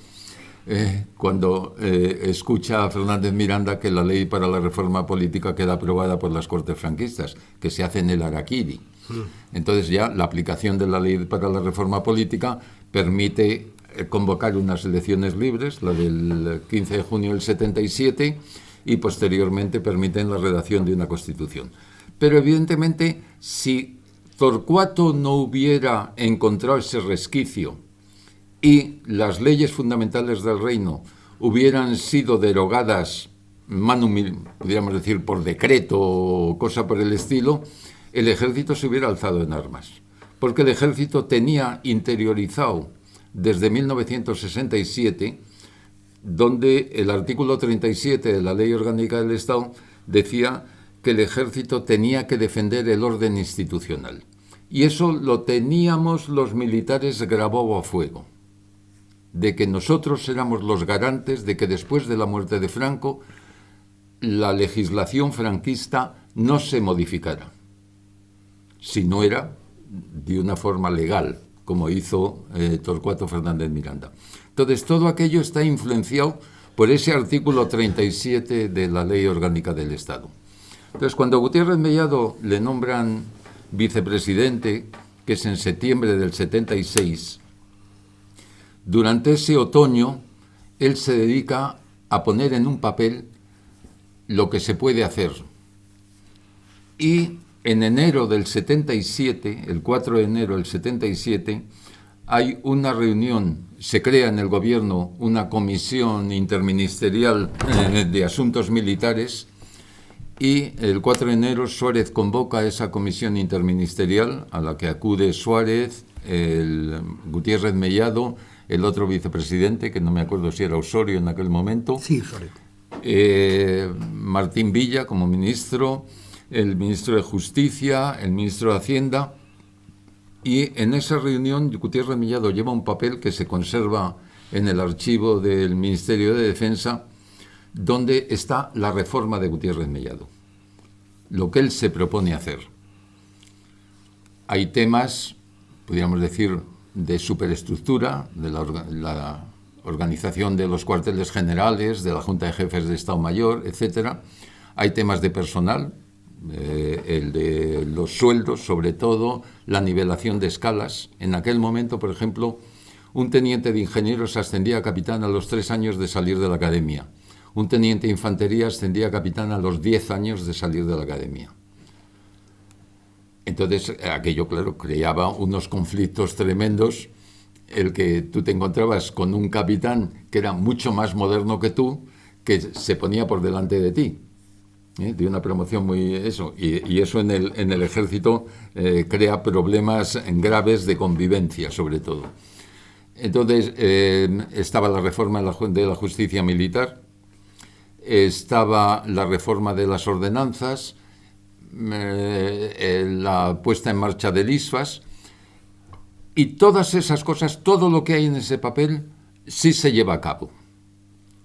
cuando escucha a Fernández Miranda que la ley para la reforma política queda aprobada por las Cortes franquistas, que se hace en el Araquiri. Entonces ya la aplicación de la ley para la reforma política permite convocar unas elecciones libres, la del 15 de junio del 77, y posteriormente permiten la redacción de una Constitución. Pero evidentemente, si Torcuato no hubiera encontrado ese resquicio y las leyes fundamentales del reino hubieran sido derogadas, podríamos decir, por decreto o cosa por el estilo, el ejército se hubiera alzado en armas. Porque el ejército tenía interiorizado desde 1967, donde el artículo 37 de la Ley Orgánica del Estado decía que el ejército tenía que defender el orden institucional. Y eso lo teníamos los militares grabado a fuego, de que nosotros éramos los garantes de que después de la muerte de Franco la legislación franquista no se modificara, si no era de una forma legal, como hizo Torcuato Fernández Miranda. Entonces, todo aquello está influenciado por ese artículo 37 de la Ley Orgánica del Estado. Entonces, cuando Gutiérrez Mellado le nombran vicepresidente que es en septiembre del 76, durante ese otoño él se dedica a poner en un papel lo que se puede hacer. Y en enero del 77, el 4 de enero del 77, hay una reunión, se crea en el gobierno una comisión interministerial de asuntos militares, y el 4 de enero Suárez convoca a esa comisión interministerial a la que acude Suárez, el Gutiérrez Mellado, el otro vicepresidente, que no me acuerdo si era Osorio en aquel momento. Sí, Osorio. Martín Villa como ministro, el ministro de Justicia, el ministro de Hacienda. Y en esa reunión Gutiérrez Mellado lleva un papel que se conserva en el archivo del Ministerio de Defensa, donde está la reforma de Gutiérrez Mellado, lo que él se propone hacer. Hay temas, podríamos decir, de superestructura, de la organización de los cuarteles generales, de la Junta de Jefes de Estado Mayor, etc. Hay temas de personal, el de los sueldos, sobre todo, la nivelación de escalas. En aquel momento, por ejemplo, un teniente de ingenieros ascendía a capitán a los 3 años de salir de la academia. Un teniente de infantería ascendía a capitán a los 10 años de salir de la academia. Entonces, aquello, claro, creaba unos conflictos tremendos, el que tú te encontrabas con un capitán que era mucho más moderno que tú, que se ponía por delante de ti, de una promoción muy... eso, y eso en el ejército crea problemas graves de convivencia, sobre todo. Entonces, estaba la reforma de la justicia militar, estaba la reforma de las ordenanzas, la puesta en marcha del ISFAS, y todas esas cosas, todo lo que hay en ese papel, sí se lleva a cabo.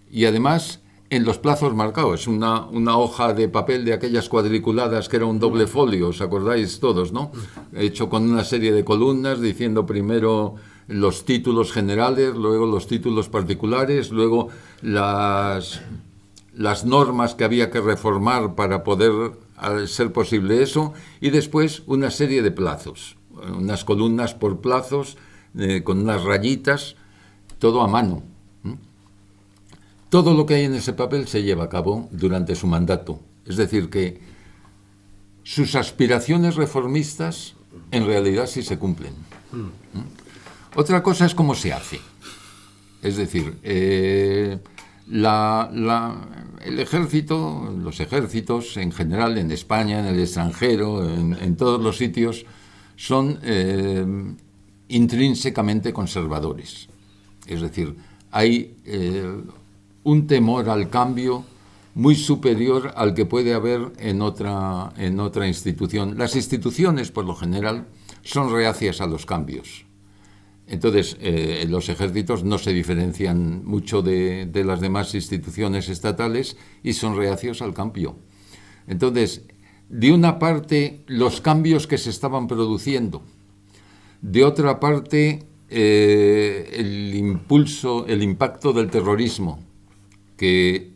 Y además, en los plazos marcados, es una hoja de papel de aquellas cuadriculadas que era un doble folio, ¿os acordáis todos, no? Hecho con una serie de columnas, diciendo primero los títulos generales, luego los títulos particulares, luego las normas que había que reformar para poder ser posible eso, y después una serie de plazos, unas columnas por plazos, con unas rayitas, todo a mano. Todo lo que hay en ese papel se lleva a cabo durante su mandato. Es decir, que sus aspiraciones reformistas en realidad sí se cumplen. Otra cosa es cómo se hace. Es decir, el ejército, los ejércitos en general, en España, en el extranjero, en todos los sitios, son intrínsecamente conservadores. Es decir, hay un temor al cambio muy superior al que puede haber en otra institución. Las instituciones, por lo general, son reacias a los cambios. Entonces, los ejércitos no se diferencian mucho de las demás instituciones estatales y son reacios al cambio. Entonces, de una parte, los cambios que se estaban produciendo. De otra parte, el impacto del terrorismo, que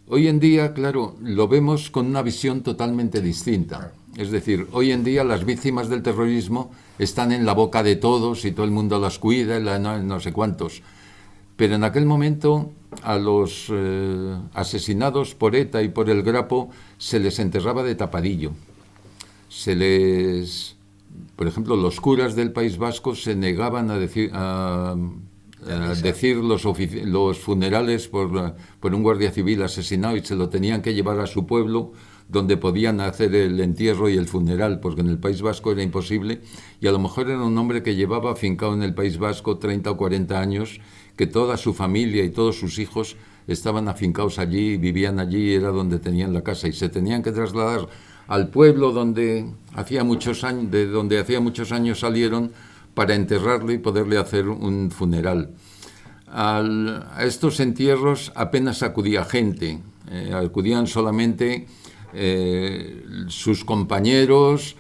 hoy en día, claro, lo vemos con una visión totalmente distinta. Es decir, hoy en día las víctimas del terrorismo están en la boca de todos y todo el mundo las cuida, no sé cuántos. Pero en aquel momento a los asesinados por ETA y por el Grapo se les enterraba de tapadillo. Por ejemplo, los curas del País Vasco se negaban a decir los funerales por un guardia civil asesinado, y se lo tenían que llevar a su pueblo, donde podían hacer el entierro y el funeral, porque en el País Vasco era imposible, y a lo mejor era un hombre que llevaba afincado en el País Vasco 30 o 40 años, que toda su familia y todos sus hijos estaban afincados allí, vivían allí, era donde tenían la casa, y se tenían que trasladar al pueblo de donde hacía muchos años salieron, para enterrarlo y poderle hacer un funeral. A estos entierros apenas acudía gente, acudían solamente sus compañeros,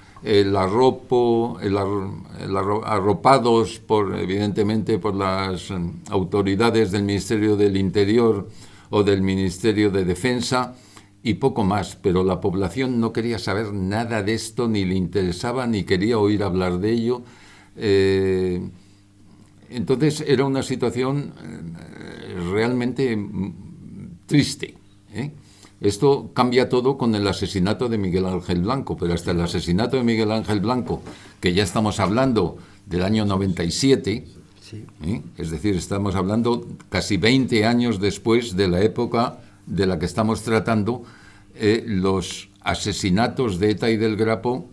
arropados evidentemente por las autoridades del Ministerio del Interior o del Ministerio de Defensa, y poco más, pero la población no quería saber nada de esto, ni le interesaba, ni quería oír hablar de ello. Entonces era una situación realmente triste, ¿eh? Esto cambia todo con el asesinato de Miguel Ángel Blanco, pero hasta el asesinato de Miguel Ángel Blanco, que ya estamos hablando del año 97, Sí. es decir, estamos hablando casi 20 años después de la época de la que estamos tratando, los asesinatos de ETA y del Grapo,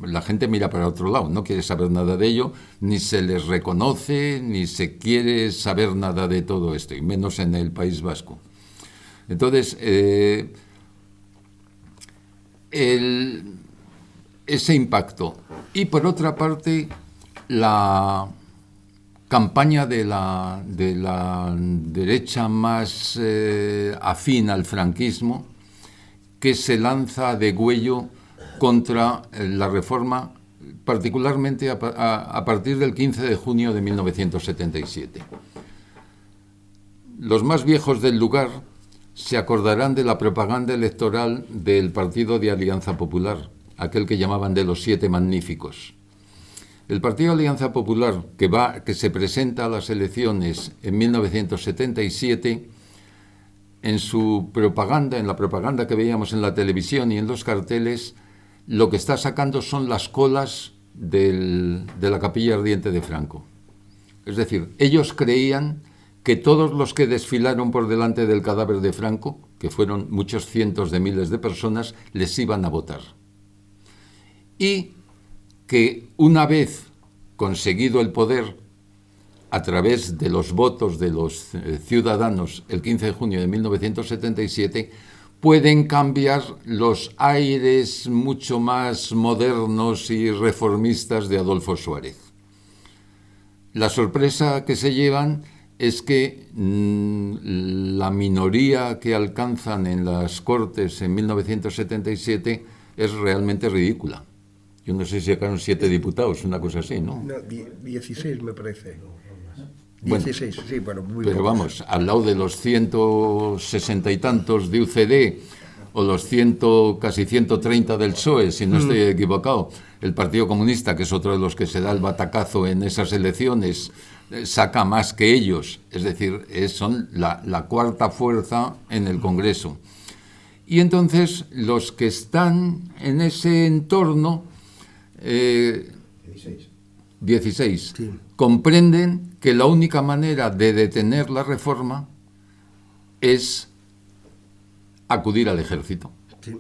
la gente mira para otro lado, no quiere saber nada de ello, ni se les reconoce, ni se quiere saber nada de todo esto, y menos en el País Vasco. Entonces, ese impacto. Y por otra parte, la campaña de la derecha más afín al franquismo, que se lanza a degüello contra la reforma, particularmente a partir del 15 de junio de 1977. Los más viejos del lugar se acordarán de la propaganda electoral del Partido de Alianza Popular, aquel que llamaban de los 7 magníficos. El Partido de Alianza Popular, que se presenta a las elecciones en 1977, en su propaganda, en la propaganda que veíamos en la televisión y en los carteles, lo que está sacando son las colas de la Capilla Ardiente de Franco. Es decir, ellos creían que todos los que desfilaron por delante del cadáver de Franco, que fueron muchos cientos de miles de personas, les iban a votar. Y que una vez conseguido el poder a través de los votos de los ciudadanos el 15 de junio de 1977, pueden cambiar los aires mucho más modernos y reformistas de Adolfo Suárez. La sorpresa que se llevan es que la minoría que alcanzan en las Cortes en 1977 es realmente ridícula. Yo no sé si sacaron 7 diputados, una cosa así, ¿no? No, 16 me parece. Bueno, 16, sí, bueno, muy pero pocos. vamos, al lado de los 160 y tantos de UCD o los casi 130 del PSOE, si no estoy equivocado, el Partido Comunista, que es otro de los que se da el batacazo en esas elecciones, saca más que ellos, es decir, son la cuarta fuerza en el Congreso. Y entonces los que están en ese entorno, 16, Sí. comprenden que la única manera de detener la reforma es acudir al ejército. Sí.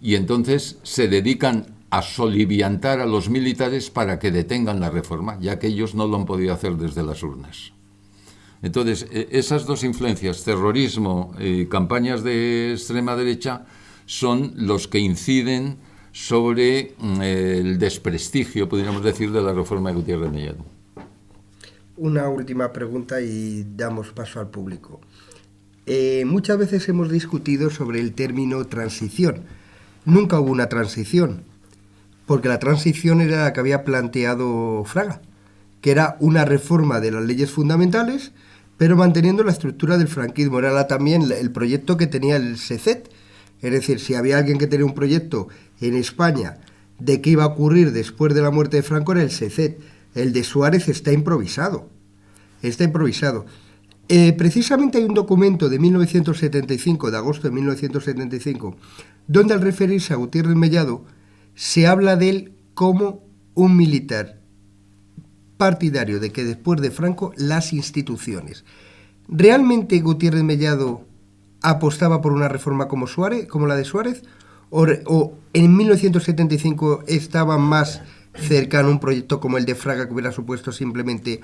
Y entonces se dedican a soliviantar a los militares para que detengan la reforma, ya que ellos no lo han podido hacer desde las urnas. Entonces, esas dos influencias, terrorismo y campañas de extrema derecha, son los que inciden sobre el desprestigio, podríamos decir, de la reforma de Gutiérrez Mellado. Una última pregunta y damos paso al público. Muchas veces hemos discutido sobre el término transición. Nunca hubo una transición, porque la transición era la que había planteado Fraga, que era una reforma de las leyes fundamentales, pero manteniendo la estructura del franquismo. Era también el proyecto que tenía el SECET. Es decir, si había alguien que tenía un proyecto en España de qué iba a ocurrir después de la muerte de Franco, era el SECET. El de Suárez está improvisado. Está improvisado. Precisamente hay un documento de 1975, de agosto de 1975, donde al referirse a Gutiérrez Mellado, se habla de él como un militar partidario de que después de Franco las instituciones. ¿Realmente Gutiérrez Mellado apostaba por una reforma como la de Suárez? ¿O en 1975 estaba más cercano a un proyecto como el de Fraga, que hubiera supuesto simplemente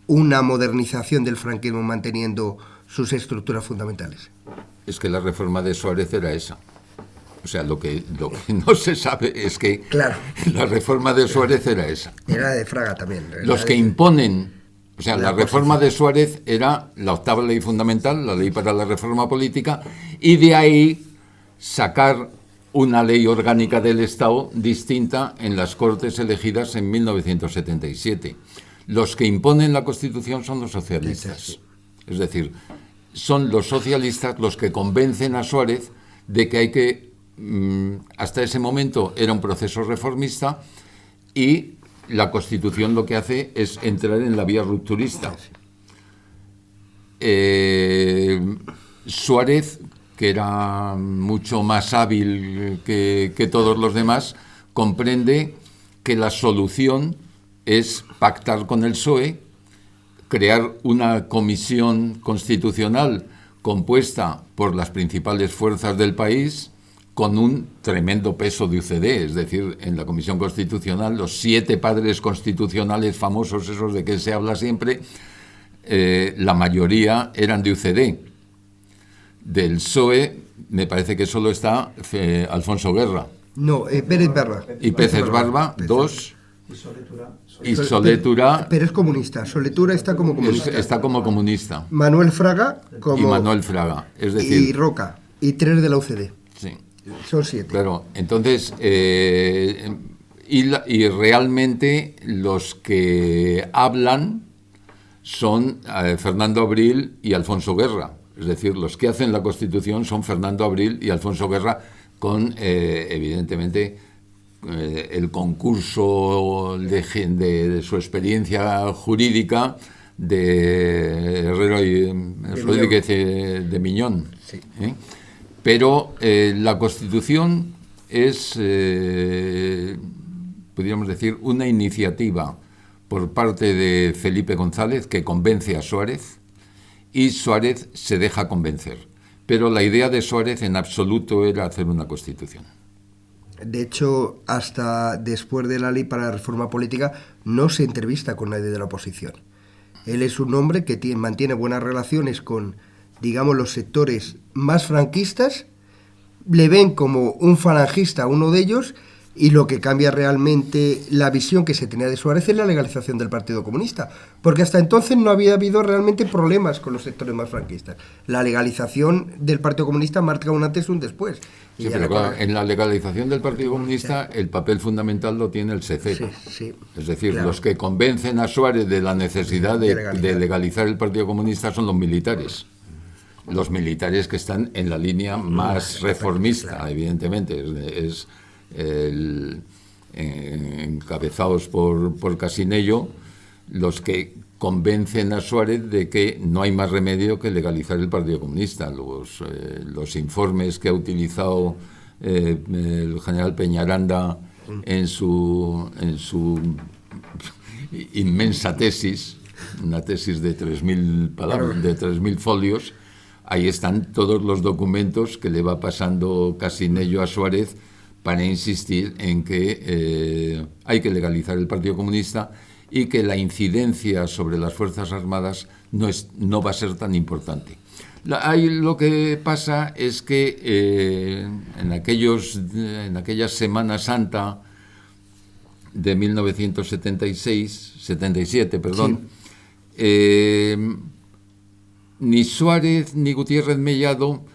una modernización del franquismo manteniendo sus estructuras fundamentales? Es que la reforma de Suárez era esa. O sea, lo que no se sabe es que Claro. la reforma de Suárez era esa. Era de Fraga también. Los que imponen, o sea, la reforma oposición. de Suárez era la octava ley fundamental, la ley para la reforma política, y de ahí sacar una ley orgánica del Estado distinta en las Cortes elegidas en 1977. Los que imponen la Constitución son los socialistas. Es decir, son los socialistas los que convencen a Suárez de que hay que, hasta ese momento era un proceso reformista y la Constitución lo que hace es entrar en la vía rupturista. Suárez, que era mucho más hábil que todos los demás, comprende que la solución es pactar con el PSOE, crear una comisión constitucional compuesta por las principales fuerzas del país, con un tremendo peso de UCD, es decir, en la Comisión Constitucional, los 7 padres constitucionales famosos, esos de que se habla siempre, la mayoría eran de UCD. Del PSOE me parece que solo está Alfonso Guerra. No, Pérez Barba. Y Pérez Barba, 2. Y Solé Tura. Pero es comunista. Solé Tura está como comunista. Está como comunista. Manuel Fraga como... Y Manuel Fraga. Es decir, y Roca. Y 3 de la UCD. Sí. Son 7. Claro, entonces, y realmente los que hablan son Fernando Abril y Alfonso Guerra. Es decir, los que hacen la Constitución son Fernando Abril y Alfonso Guerra, con, evidentemente, el concurso de su experiencia jurídica de Herrero y Rodríguez de Miñón. Sí. Pero la Constitución es, podríamos decir, una iniciativa por parte de Felipe González que convence a Suárez, y Suárez se deja convencer. Pero la idea de Suárez en absoluto era hacer una Constitución. De hecho, hasta después de la ley para la reforma política, no se entrevista con nadie de la oposición. Él es un hombre que mantiene buenas relaciones con, digamos, los sectores más franquistas, le ven como un falangista, uno de ellos, y lo que cambia realmente la visión que se tenía de Suárez es la legalización del Partido Comunista, porque hasta entonces no había habido realmente problemas con los sectores más franquistas. La legalización del Partido Comunista marca un antes y un después. Sí, pero claro, en la legalización del Partido Comunista el papel fundamental lo tiene el SECE. Sí, sí. Es decir, Claro. Los que convencen a Suárez de la necesidad de legalizar el Partido Comunista son los militares. Los militares que están en la línea más reformista, claro. Evidentemente. Encabezados por Casinello, los que convencen a Suárez de que no hay más remedio que legalizar el Partido Comunista. Los informes que ha utilizado el general Peñaranda en su inmensa tesis, una tesis de 3.000 palabras, de 3.000 folios, ahí están todos los documentos que le va pasando Casinello a Suárez para insistir en que hay que legalizar el Partido Comunista y que la incidencia sobre las Fuerzas Armadas no va a ser tan importante. Lo que pasa es que en aquella Semana Santa de 77, perdón, sí. Ni Suárez ni Gutiérrez Mellado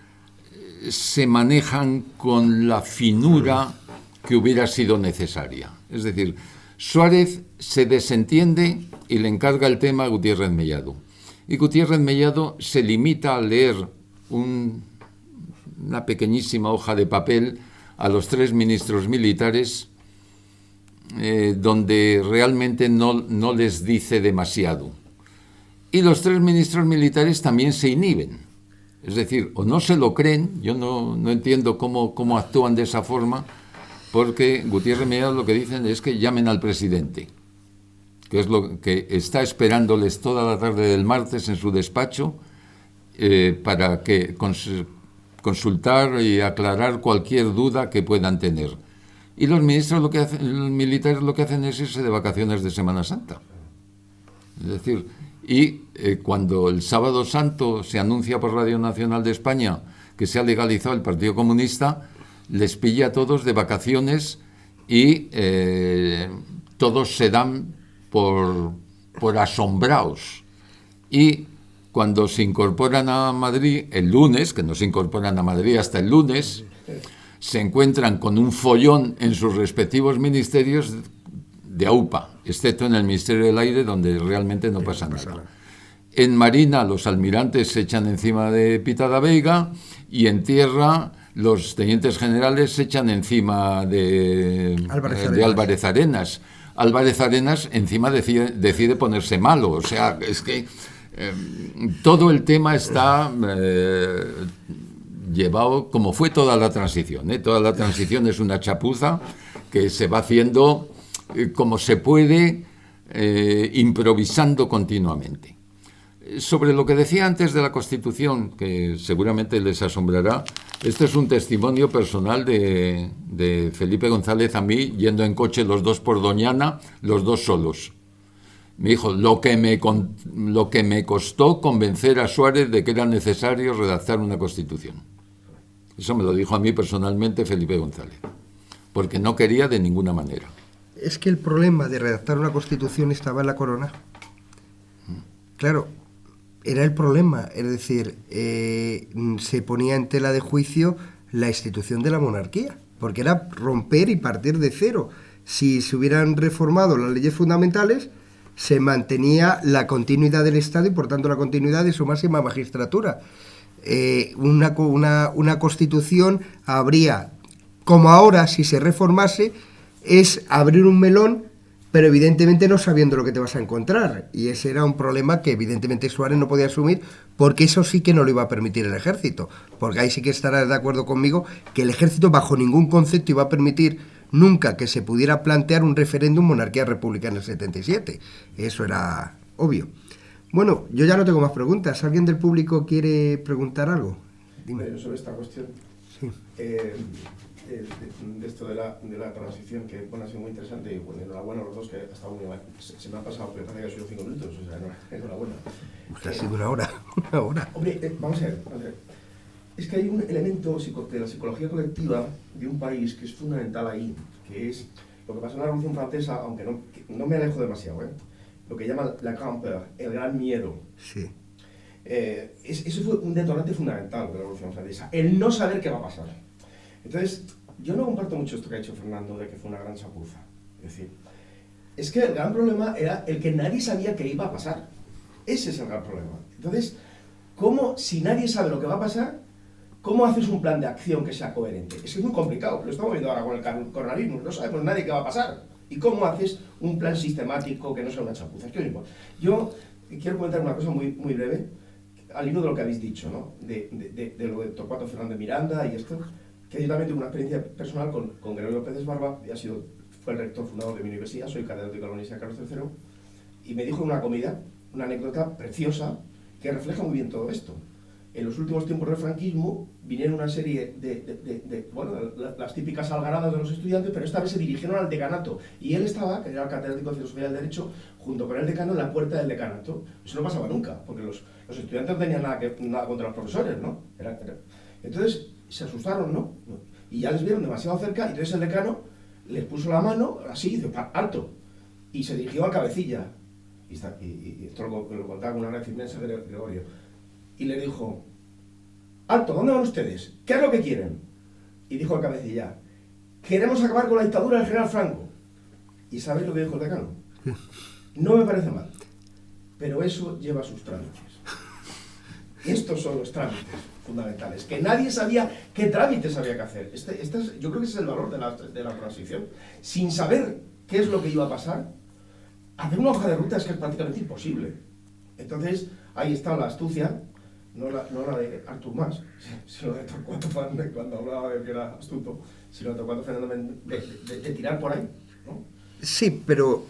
se manejan con la finura que hubiera sido necesaria. Es decir, Suárez se desentiende y le encarga el tema a Gutiérrez Mellado. Y Gutiérrez Mellado se limita a leer una pequeñísima hoja de papel a los 3 ministros militares, donde realmente no les dice demasiado. Y los 3 ministros militares también se inhiben. Es decir, o no se lo creen, yo no entiendo cómo actúan de esa forma, porque Gutiérrez Mellado lo que dicen es que llamen al presidente, que es lo que está esperándoles toda la tarde del martes en su despacho para que consultar y aclarar cualquier duda que puedan tener. Y los ministros los militares lo que hacen es irse de vacaciones de Semana Santa. Es decir, y cuando el Sábado Santo se anuncia por Radio Nacional de España que se ha legalizado el Partido Comunista, les pilla a todos de vacaciones y todos se dan por asombrados. Y cuando se incorporan a Madrid el lunes, que no se incorporan a Madrid hasta el lunes, se encuentran con un follón en sus respectivos ministerios de AUPA, excepto en el Ministerio del Aire, donde realmente no pasa nada. En marina los almirantes se echan encima de Pitada Veiga y en tierra los tenientes generales se echan encima de Álvarez Arenas. Álvarez Arenas encima decide ponerse malo, o sea, es que todo el tema está llevado como fue toda la transición, ¿eh? Toda la transición es una chapuza que se va haciendo como se puede, improvisando continuamente. Sobre lo que decía antes de la Constitución, que seguramente les asombrará, este es un testimonio personal de Felipe González a mí, yendo en coche los dos por Doñana, los dos solos. Me dijo, lo que me costó convencer a Suárez de que era necesario redactar una Constitución. Eso me lo dijo a mí personalmente Felipe González, porque no quería de ninguna manera. Es que el problema de redactar una Constitución estaba en la corona. Claro, era el problema, es decir, se ponía en tela de juicio la institución de la monarquía, porque era romper y partir de cero. Si se hubieran reformado las leyes fundamentales, se mantenía la continuidad del Estado y, por tanto, la continuidad de su máxima magistratura. Una Constitución habría, como ahora, si se reformase, es abrir un melón, pero evidentemente no sabiendo lo que te vas a encontrar. Y ese era un problema que evidentemente Suárez no podía asumir, porque eso sí que no lo iba a permitir el ejército. Porque ahí sí que estarás de acuerdo conmigo que el ejército bajo ningún concepto iba a permitir nunca que se pudiera plantear un referéndum monarquía-república en el 77. Eso era obvio. Bueno, yo ya no tengo más preguntas. ¿Alguien del público quiere preguntar algo? Dime. Sobre esta cuestión. Sí. De esto de la transición, que bueno, ha sido muy interesante, y bueno, enhorabuena a los dos, que hasta muy mal. Se me ha pasado, pero parece que ha sido 5 minutos, o sea, enhorabuena. Ha sido una hora. Hombre, vamos a ver. Es que hay un elemento de la psicología colectiva de un país que es fundamental ahí, que es lo que pasó en la Revolución Francesa, aunque no me alejo demasiado, lo que llaman la grande peur, el gran miedo. Sí. Eso fue un detonante fundamental de la Revolución Francesa, el no saber qué va a pasar. Entonces, yo no comparto mucho esto que ha dicho Fernando de que fue una gran chapuza. Es decir, es que el gran problema era el que nadie sabía qué iba a pasar. Ese es el gran problema. Entonces, ¿cómo, si nadie sabe lo que va a pasar, cómo haces un plan de acción que sea coherente? Es que es muy complicado. Lo estamos viendo ahora con el coronavirus. No sabemos nadie qué va a pasar. ¿Y cómo haces un plan sistemático que no sea una chapuza? Es que no importa. Yo quiero comentar una cosa muy, muy breve, al hilo de lo que habéis dicho, ¿no? De lo de Torcuato Fernández Miranda y esto, que yo también tengo una experiencia personal con Gregorio Pérez Barba, fue el rector fundador de mi universidad, soy catedrático de la Universidad Carlos III, y me dijo en una comida una anécdota preciosa que refleja muy bien todo esto. En los últimos tiempos del franquismo vinieron una serie bueno, las típicas algaradas de los estudiantes, pero esta vez se dirigieron al decanato, y él estaba, que era el catedrático de Filosofía del Derecho, junto con el decano en la puerta del decanato. Eso no pasaba nunca, porque los estudiantes no tenían nada contra los profesores, ¿no? Entonces se asustaron, ¿no? Y ya les vieron demasiado cerca, y entonces el decano les puso la mano, así, y dice, alto, y se dirigió al cabecilla, y esto lo contaba con una gracia inmensa de Gregorio, y le dijo, alto, ¿dónde van ustedes? ¿Qué es lo que quieren? Y dijo al cabecilla, queremos acabar con la dictadura del general Franco. ¿Y sabéis lo que dijo el decano? No me parece mal, pero eso lleva sus trámites. Y estos son los trámites fundamentales, que nadie sabía qué trámites había que hacer. Yo creo que ese es el valor de la transición. Sin saber qué es lo que iba a pasar, hacer una hoja de ruta es que es prácticamente imposible. Entonces, ahí está la astucia, no la de Artur Mas, sino de Torcuato Fernández, cuando hablaba de que era astuto, sino de Torcuato Fernández de tirar por ahí, ¿no? Sí, pero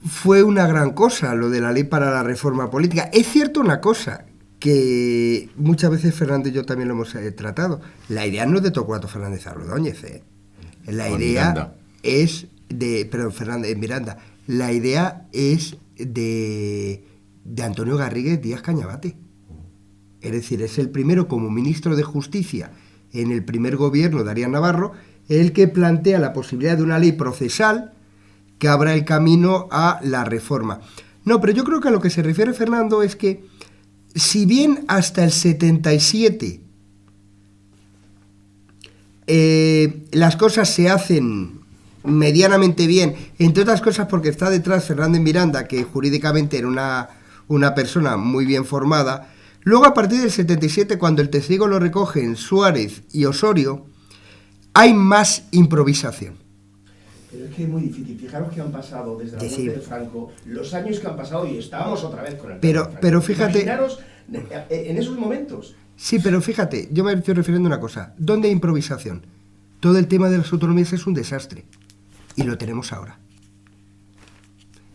fue una gran cosa lo de la ley para la reforma política. Es cierto una cosa, que muchas veces Fernando y yo también lo hemos tratado. La idea no es de Torcuato Fernández Ordóñez, La idea Miranda. es de... Perdón, Miranda. La idea es de Antonio Garrigues Díaz Cañabate. Es decir, es el primero como ministro de Justicia en el primer gobierno de Arias Navarro, el que plantea la posibilidad de una ley procesal que abra el camino a la reforma. No, pero yo creo que a lo que se refiere Fernando es que, si bien hasta el 77 las cosas se hacen medianamente bien, entre otras cosas porque está detrás Fernández Miranda, que jurídicamente era una persona muy bien formada. Luego, a partir del 77, cuando el testigo lo recogen Suárez y Osorio, hay más improvisación. Pero es que es muy difícil. Fijaros que han pasado desde la muerte de Franco, los años que han pasado y estábamos otra vez con el tema de Franco. Pero fíjate... Imaginaros en esos momentos. Sí, pero fíjate, yo me estoy refiriendo a una cosa. ¿Dónde hay improvisación? Todo el tema de las autonomías es un desastre. Y lo tenemos ahora.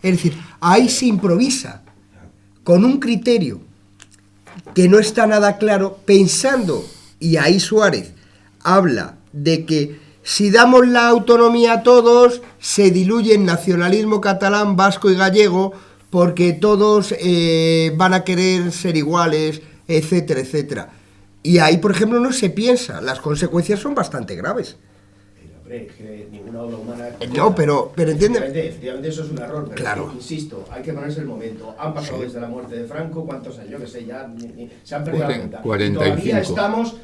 Es decir, ahí se improvisa con un criterio que no está nada claro, pensando, y ahí Suárez habla de que si damos la autonomía a todos, se diluye el nacionalismo catalán, vasco y gallego, porque todos van a querer ser iguales, etcétera, etcétera. Y ahí, por ejemplo, no se piensa, las consecuencias son bastante graves. Pero, hombre, es que ninguna obra humana... No, pero entiende... Efectivamente eso es un error, pero claro. es que, insisto, hay que ponerse el momento. Han pasado desde la muerte de Franco, ¿cuántos años? Yo que sé, ya se han perdido la cuenta. 45. Y todavía estamos...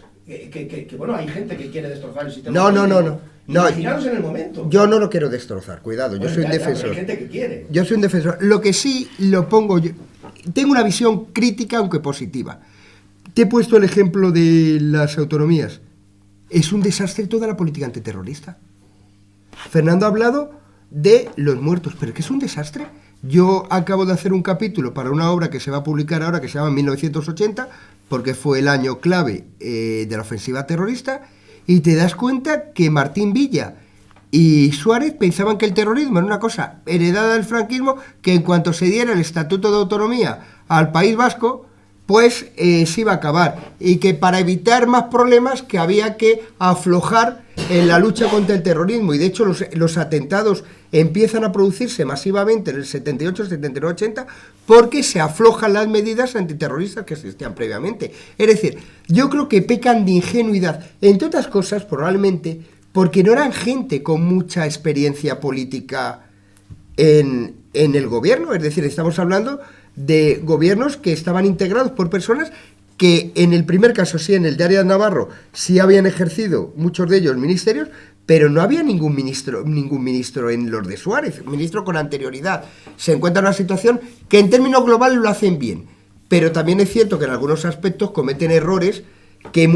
bueno, hay gente que quiere destrozar el sistema. No. Imaginaros en el momento. Yo no lo quiero destrozar, cuidado, yo soy un defensor. Hay gente que quiere. Yo soy un defensor. Lo que sí lo pongo yo... Tengo una visión crítica, aunque positiva. Te he puesto el ejemplo de las autonomías. Es un desastre toda la política antiterrorista. Fernando ha hablado de los muertos, pero que es un desastre. Yo acabo de hacer un capítulo para una obra que se va a publicar ahora, que se llama 1980, porque fue el año clave de la ofensiva terrorista, y te das cuenta que Martín Villa y Suárez pensaban que el terrorismo era una cosa heredada del franquismo, que en cuanto se diera el Estatuto de Autonomía al País Vasco, pues se iba a acabar, y que para evitar más problemas que había que aflojar en la lucha contra el terrorismo, y de hecho los atentados empiezan a producirse masivamente en el 78, 79, 80, porque se aflojan las medidas antiterroristas que existían previamente. Es decir, yo creo que pecan de ingenuidad, entre otras cosas probablemente porque no eran gente con mucha experiencia política en el gobierno, es decir, estamos hablando de gobiernos que estaban integrados por personas que en el primer caso, sí, en el de Arias Navarro, sí habían ejercido muchos de ellos ministerios, pero no había ningún ministro en los de Suárez, ministro con anterioridad. Se encuentra en una situación que en términos globales lo hacen bien, pero también es cierto que en algunos aspectos cometen errores que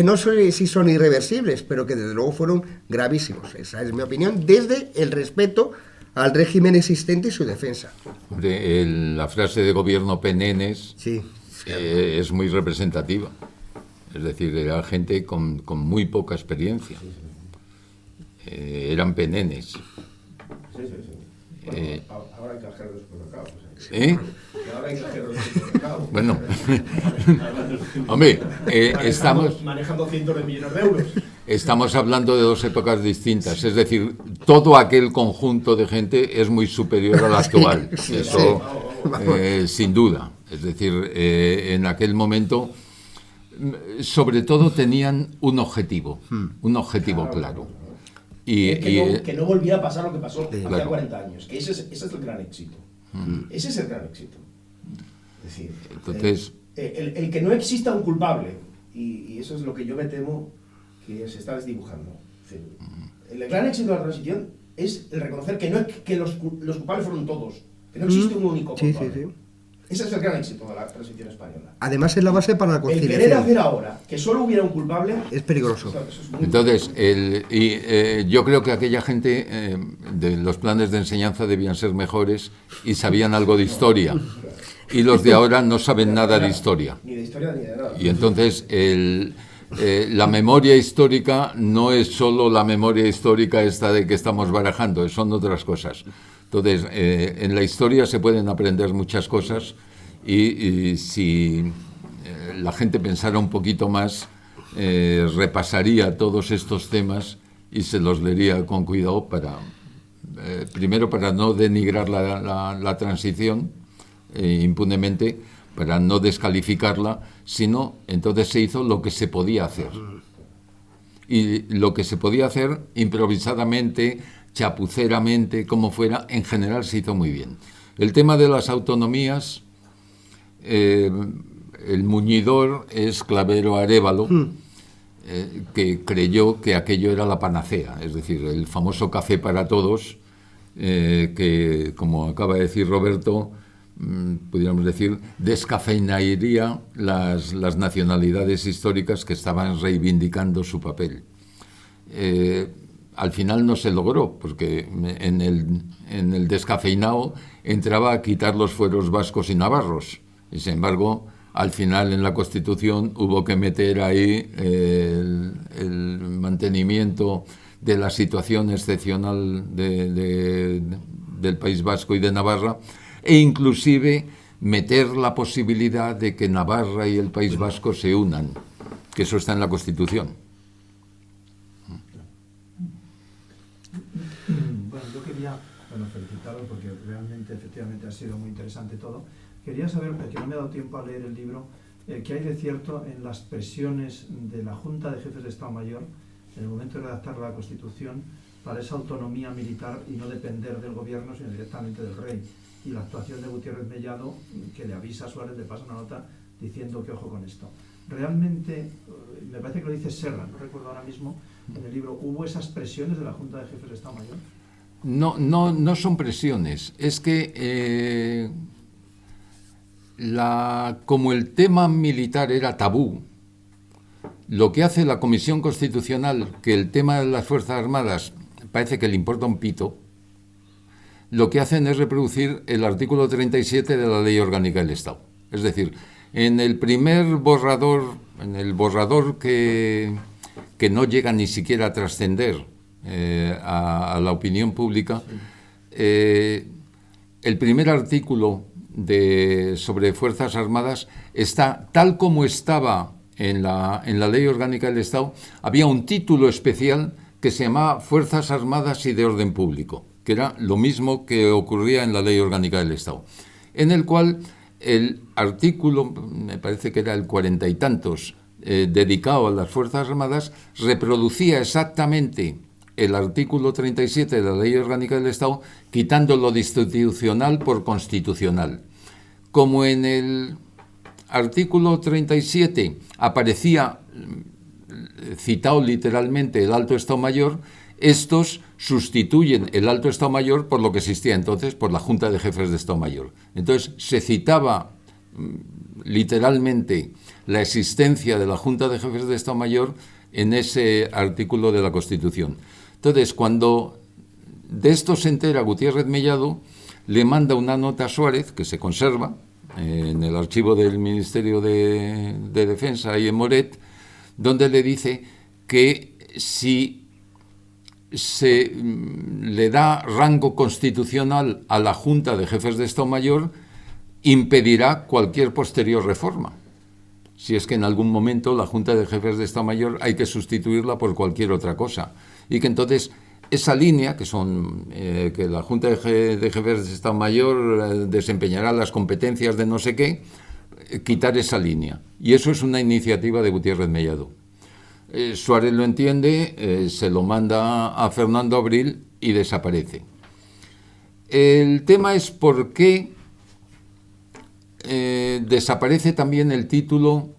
no sé si son irreversibles, pero que desde luego fueron gravísimos. Esa es mi opinión, desde el respeto al régimen existente y su defensa. Hombre, la frase de gobierno Penenes sí, es muy representativa. Es decir, era gente con muy poca experiencia. Eran penenes. Sí. Bueno, ahora hay cajeros de supermercados. Ahora hay cajeros de supermercados. Bueno, hombre, estamos... Manejando cientos de millones de euros. Estamos hablando de dos épocas distintas, es decir, todo aquel conjunto de gente es muy superior al actual, eso sin duda. Es decir, en aquel momento, sobre todo tenían un objetivo claro. Y que no volviera a pasar lo que pasó hace claro. 40 años, que ese es el gran éxito. Ese es el gran éxito. Es decir, entonces, el que no exista un culpable, y eso es lo que yo me temo que se está desdibujando. Es decir, el gran éxito de la transición es el reconocer que los culpables fueron todos, que no existe un único culpable. Sí. Ese es el gran éxito de la transición española. Además es la base para la El conciliación. querer hacer ahora que solo hubiera un culpable es peligroso. Eso es muy entonces yo creo que aquella gente de los planes de enseñanza debían ser mejores y sabían algo de historia. Y los de ahora no saben nada de historia. Ni de historia ni de nada. Y entonces la memoria histórica no es solo la memoria histórica esta de que estamos barajando, son otras cosas. Entonces, en la historia se pueden aprender muchas cosas y si la gente pensara un poquito más, repasaría todos estos temas y se los leería con cuidado primero para no denigrar la transición impunemente, para no descalificarla, sino entonces se hizo lo que se podía hacer. Y lo que se podía hacer improvisadamente, chapuceramente, como fuera, en general se hizo muy bien. El tema de las autonomías, el muñidor es Clavero Arévalo, que creyó que aquello era la panacea, es decir, el famoso café para todos, que, como acaba de decir Roberto, pudiéramos decir, descafeinaría las nacionalidades históricas que estaban reivindicando su papel. Al final no se logró, porque en el descafeinado entraba a quitar los fueros vascos y navarros. Y, sin embargo, al final en la Constitución hubo que meter ahí el mantenimiento de la situación excepcional del País Vasco y de Navarra, e inclusive meter la posibilidad de que Navarra y el País Vasco se unan, que eso está en la Constitución. Bueno, yo quería felicitaros porque realmente, efectivamente, ha sido muy interesante todo. Quería saber, porque no me ha dado tiempo a leer el libro, qué hay de cierto en las presiones de la Junta de Jefes de Estado Mayor en el momento de redactar la Constitución para esa autonomía militar y no depender del gobierno, sino directamente del rey. Y la actuación de Gutiérrez Mellado, que le avisa a Suárez, le pasa una nota diciendo que ojo con esto. Realmente, me parece que lo dice Serra, no recuerdo ahora mismo, en el libro, ¿hubo esas presiones de la Junta de Jefes de Estado Mayor? No son presiones, es que como el tema militar era tabú, lo que hace la Comisión Constitucional, que el tema de las Fuerzas Armadas parece que le importa un pito, lo que hacen es reproducir el artículo 37 de la Ley Orgánica del Estado. Es decir, en el primer borrador, en el borrador que no llega ni siquiera a trascender a la opinión pública, el primer artículo sobre Fuerzas Armadas está tal como estaba en la Ley Orgánica del Estado. Había un título especial que se llamaba Fuerzas Armadas y de Orden Público, que era lo mismo que ocurría en la Ley Orgánica del Estado, en el cual el artículo, me parece que era el 40 y tantos, dedicado a las Fuerzas Armadas, reproducía exactamente el artículo 37 de la Ley Orgánica del Estado, quitando lo institucional por constitucional. Como en el artículo 37 aparecía citado literalmente el Alto Estado Mayor, estos sustituyen el Alto Estado Mayor por lo que existía entonces, por la Junta de Jefes de Estado Mayor. Entonces se citaba literalmente la existencia de la Junta de Jefes de Estado Mayor en ese artículo de la Constitución. Entonces, cuando de esto se entera Gutiérrez Mellado, le manda una nota a Suárez, que se conserva en el archivo del Ministerio de Defensa y en Moret, donde le dice que si se le da rango constitucional a la Junta de Jefes de Estado Mayor, impedirá cualquier posterior reforma. Si es que en algún momento la Junta de Jefes de Estado Mayor hay que sustituirla por cualquier otra cosa. Y que entonces esa línea, que la Junta de Jefes de Estado Mayor desempeñará las competencias de no sé qué, quitar esa línea. Y eso es una iniciativa de Gutiérrez Mellado. Suárez lo entiende, se lo manda a Fernando Abril y desaparece. El tema es por qué desaparece también el título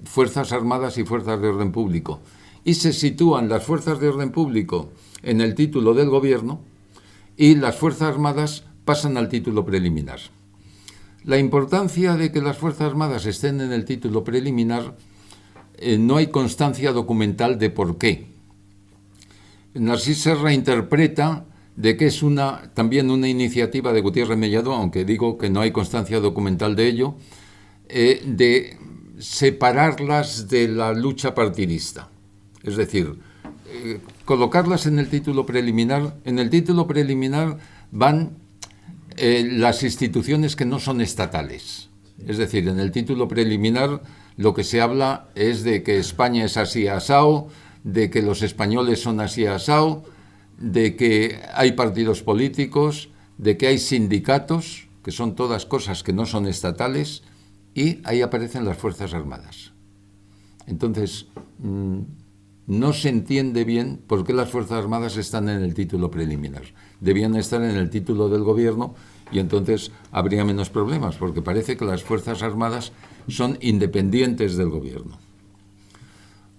Fuerzas Armadas y Fuerzas de Orden Público, y se sitúan las Fuerzas de Orden Público en el título del Gobierno y las Fuerzas Armadas pasan al título preliminar. La importancia de que las Fuerzas Armadas estén en el título preliminar, no hay constancia documental de por qué. Narcís Serra interpreta de que es también una iniciativa de Gutiérrez Mellado, aunque digo que no hay constancia documental de ello, de separarlas de la lucha partidista. Es decir, colocarlas en el título preliminar. En el título preliminar van las instituciones que no son estatales. Es decir, en el título preliminar lo que se habla es de que España es así asao, de que los españoles son así asao, de que hay partidos políticos, de que hay sindicatos, que son todas cosas que no son estatales, y ahí aparecen las Fuerzas Armadas. Entonces, no se entiende bien por qué las Fuerzas Armadas están en el título preliminar. Debían estar en el título del Gobierno y entonces habría menos problemas, porque parece que las Fuerzas Armadas son independientes del Gobierno.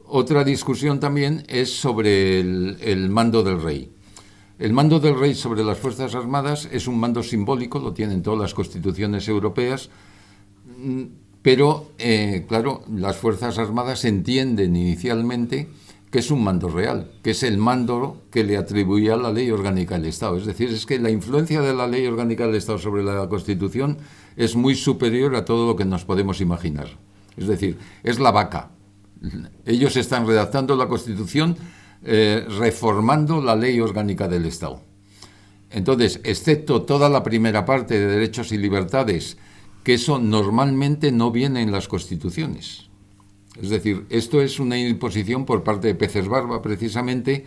otra discusión también es sobre el mando del rey. El mando del rey sobre las Fuerzas Armadas es un mando simbólico, lo tienen todas las constituciones europeas, pero, claro, las Fuerzas Armadas entienden inicialmente que es un mando real, que es el mando que le atribuía la Ley Orgánica del Estado. Es decir, es que la influencia de la Ley Orgánica del Estado sobre la Constitución es muy superior a todo lo que nos podemos imaginar. Es decir, es la vaca. Ellos están redactando la Constitución, reformando la Ley Orgánica del Estado. Entonces, excepto toda la primera parte de derechos y libertades, que eso normalmente no viene en las constituciones. Es decir, esto es una imposición por parte de Peces Barba, precisamente,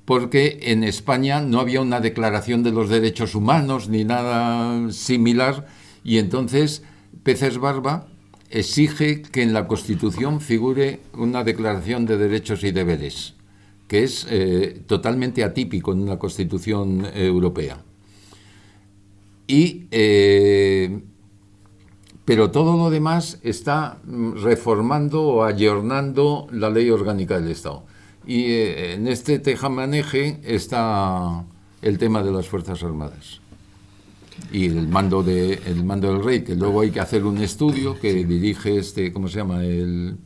porque en España no había una declaración de los derechos humanos ni nada similar, y entonces Peces Barba exige que en la Constitución figure una declaración de derechos y deberes, que es totalmente atípico en una Constitución europea. Pero todo lo demás está reformando o ayornando la Ley Orgánica del Estado. Y en este tejamaneje está el tema de las Fuerzas Armadas. Y el mando del rey, que luego hay que hacer un estudio que dirige ¿cómo se llama? Ahí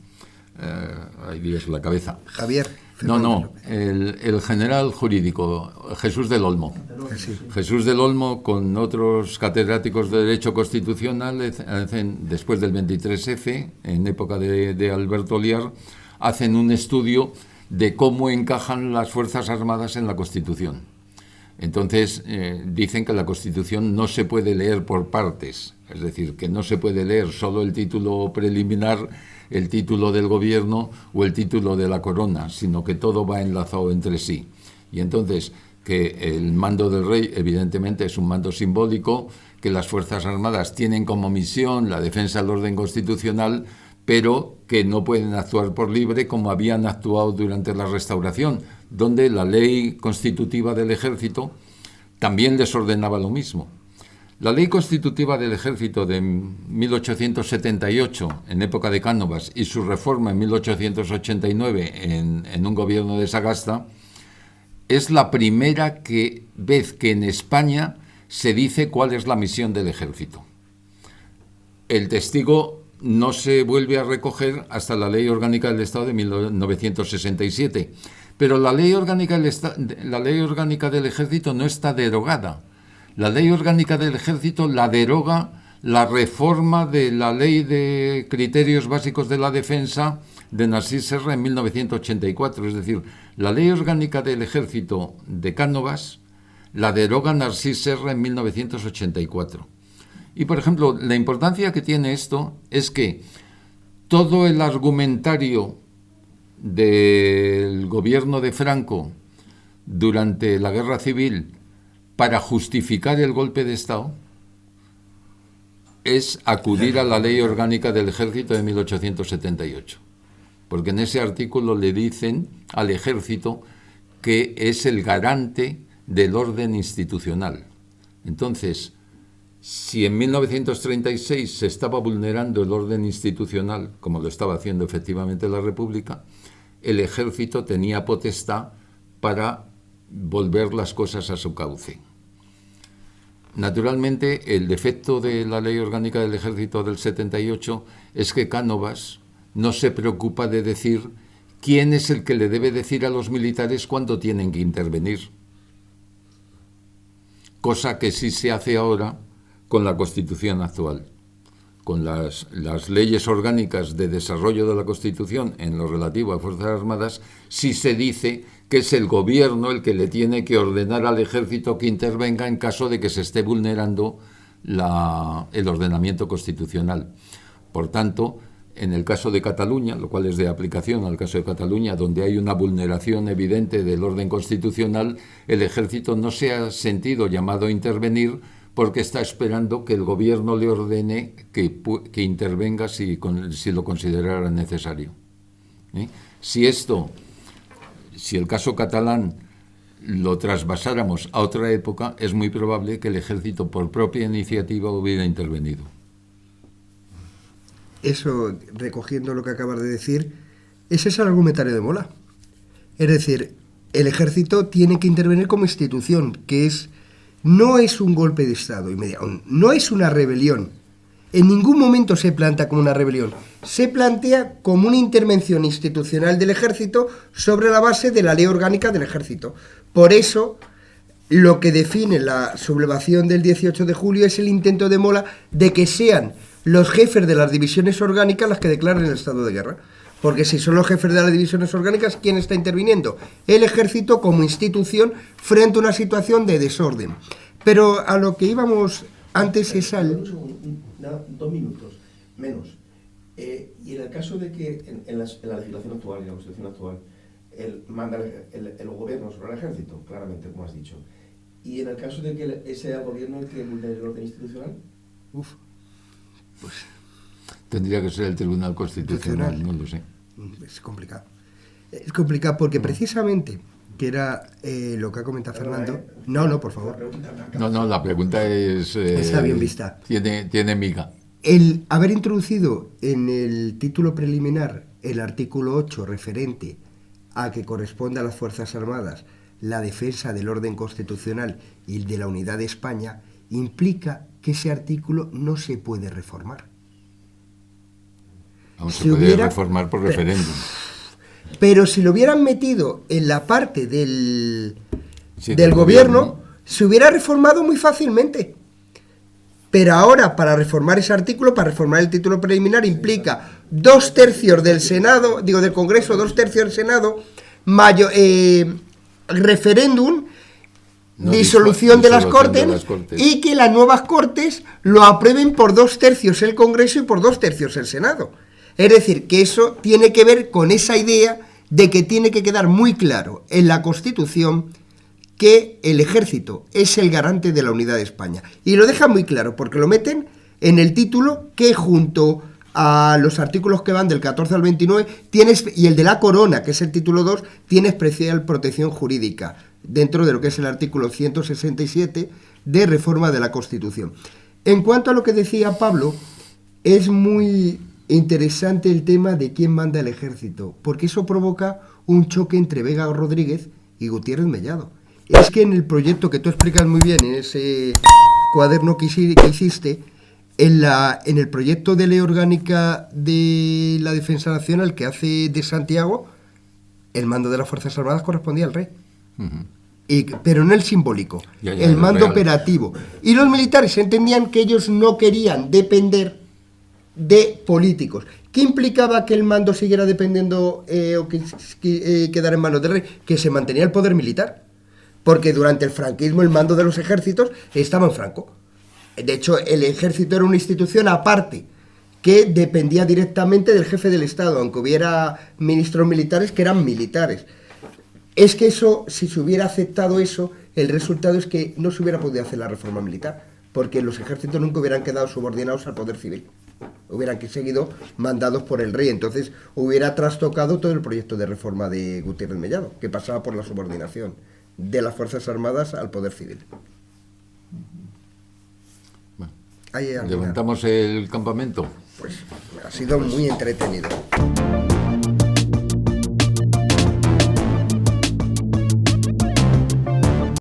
digas la cabeza. Javier. No, el general jurídico, Jesús del Olmo. Sí. Jesús del Olmo, con otros catedráticos de Derecho Constitucional, después del 23F, en época de Alberto Liar, hacen un estudio de cómo encajan las Fuerzas Armadas en la Constitución. Entonces, dicen que la Constitución no se puede leer por partes, es decir, que no se puede leer solo el título preliminar, el título del gobierno o el título de la corona, sino que todo va enlazado entre sí. Y entonces, que el mando del rey, evidentemente, es un mando simbólico, que las Fuerzas Armadas tienen como misión la defensa del orden constitucional, pero que no pueden actuar por libre como habían actuado durante la Restauración, donde la ley constitutiva del Ejército también les ordenaba lo mismo. La ley constitutiva del Ejército de 1878, en época de Cánovas, y su reforma en 1889, en un gobierno de Sagasta, es la primera vez que en España se dice cuál es la misión del Ejército. El testigo no se vuelve a recoger hasta la Ley Orgánica del Estado de 1967, pero la Ley Orgánica del Ejército no está derogada. La Ley Orgánica del Ejército la deroga la reforma de la Ley de Criterios Básicos de la Defensa de Narcís Serra en 1984. Es decir, la Ley Orgánica del Ejército de Cánovas la deroga Narcís Serra en 1984. Y, por ejemplo, la importancia que tiene esto es que todo el argumentario del gobierno de Franco durante la Guerra Civil para justificar el golpe de Estado es acudir a la Ley Orgánica del Ejército de 1878. Porque en ese artículo le dicen al Ejército que es el garante del orden institucional. Entonces, si en 1936 se estaba vulnerando el orden institucional, como lo estaba haciendo efectivamente la República, el Ejército tenía potestad para volver las cosas a su cauce. Naturalmente, el defecto de la Ley Orgánica del Ejército del 78 es que Cánovas no se preocupa de decir quién es el que le debe decir a los militares cuándo tienen que intervenir. Cosa que sí se hace ahora con la Constitución actual. Con las leyes orgánicas de desarrollo de la Constitución en lo relativo a Fuerzas Armadas, sí se dice que es el gobierno el que le tiene que ordenar al Ejército que intervenga en caso de que se esté vulnerando el ordenamiento constitucional. Por tanto, en el caso de Cataluña, lo cual es de aplicación al caso de Cataluña, donde hay una vulneración evidente del orden constitucional, el Ejército no se ha sentido llamado a intervenir porque está esperando que el gobierno le ordene que intervenga si lo considerara necesario. Si el caso catalán lo trasvasáramos a otra época, es muy probable que el Ejército por propia iniciativa hubiera intervenido. Eso, recogiendo lo que acabas de decir, Ese es el argumentario de Mola. Es decir, el ejército tiene que intervenir como institución, no es un golpe de Estado inmediato, no es una rebelión. En ningún momento se plantea como una rebelión. Se plantea como una intervención institucional del ejército sobre la base de la ley orgánica del ejército. Por eso, lo que define la sublevación del 18 de julio es el intento de Mola de que sean los jefes de las divisiones orgánicas las que declaren el estado de guerra. Porque si son los jefes de las divisiones orgánicas, ¿quién está interviniendo? El ejército como institución frente a una situación de desorden. Pero a lo que íbamos antes es al... Un segundo, 2 minutos, menos. Y en el caso de que en la legislación actual, en la Constitución actual, manda el gobierno sobre el ejército, claramente, como has dicho. Y en el caso de que ese sea el gobierno el que vulnere el orden institucional. Pues Tendría que ser el Tribunal Constitucional, no lo sé. es complicado. Es complicado porque precisamente, que era lo que ha comentado Fernando... No, por favor. No, la pregunta es... Está bien vista. Tiene miga. El haber introducido en el título preliminar el artículo 8 referente a que corresponde a las Fuerzas Armadas la defensa del orden constitucional y de la unidad de España implica que ese artículo no se puede reformar. Aún se puede reformar por referéndum. Pero si lo hubieran metido en la parte del del gobierno, se hubiera reformado muy fácilmente. Pero ahora, para reformar ese artículo, para reformar el título preliminar, implica 2/3 del Senado, del Congreso, 2/3 del Senado, referéndum, disolución de las Cortes, y que las nuevas Cortes lo aprueben por 2/3 el Congreso y por 2/3 el Senado. Es decir, que eso tiene que ver con esa idea de que tiene que quedar muy claro en la Constitución que el ejército es el garante de la unidad de España. Y lo deja muy claro, porque lo meten en el título que junto a los artículos que van del 14 al 29, y el de la corona, que es el título 2, tiene especial protección jurídica, dentro de lo que es el artículo 167 de reforma de la Constitución. En cuanto a lo que decía Pablo, es muy interesante el tema de quién manda el ejército, porque eso provoca un choque entre Vega Rodríguez y Gutiérrez Mellado. Es que en el proyecto que tú explicas muy bien, en ese cuaderno que hiciste, en el proyecto de ley orgánica de la Defensa Nacional que hace de Santiago, el mando de las Fuerzas Armadas correspondía al rey. Pero no el simbólico, el mando operativo. Y los militares entendían que ellos no querían depender de políticos. ¿Qué implicaba que el mando siguiera dependiendo o que quedara en manos del rey? Que se mantenía el poder militar. Porque durante el franquismo el mando de los ejércitos estaba en Franco. De hecho, el ejército era una institución aparte que dependía directamente del jefe del Estado, aunque hubiera ministros militares que eran militares. Es que eso, si se hubiera aceptado eso, el resultado es que no se hubiera podido hacer la reforma militar, porque los ejércitos nunca hubieran quedado subordinados al poder civil. Hubieran seguido mandados por el rey. Entonces hubiera trastocado todo el proyecto de reforma de Gutiérrez Mellado, que pasaba por la subordinación de las Fuerzas Armadas al poder civil. Bueno, ¿Levantamos el campamento? Pues ha sido muy entretenido.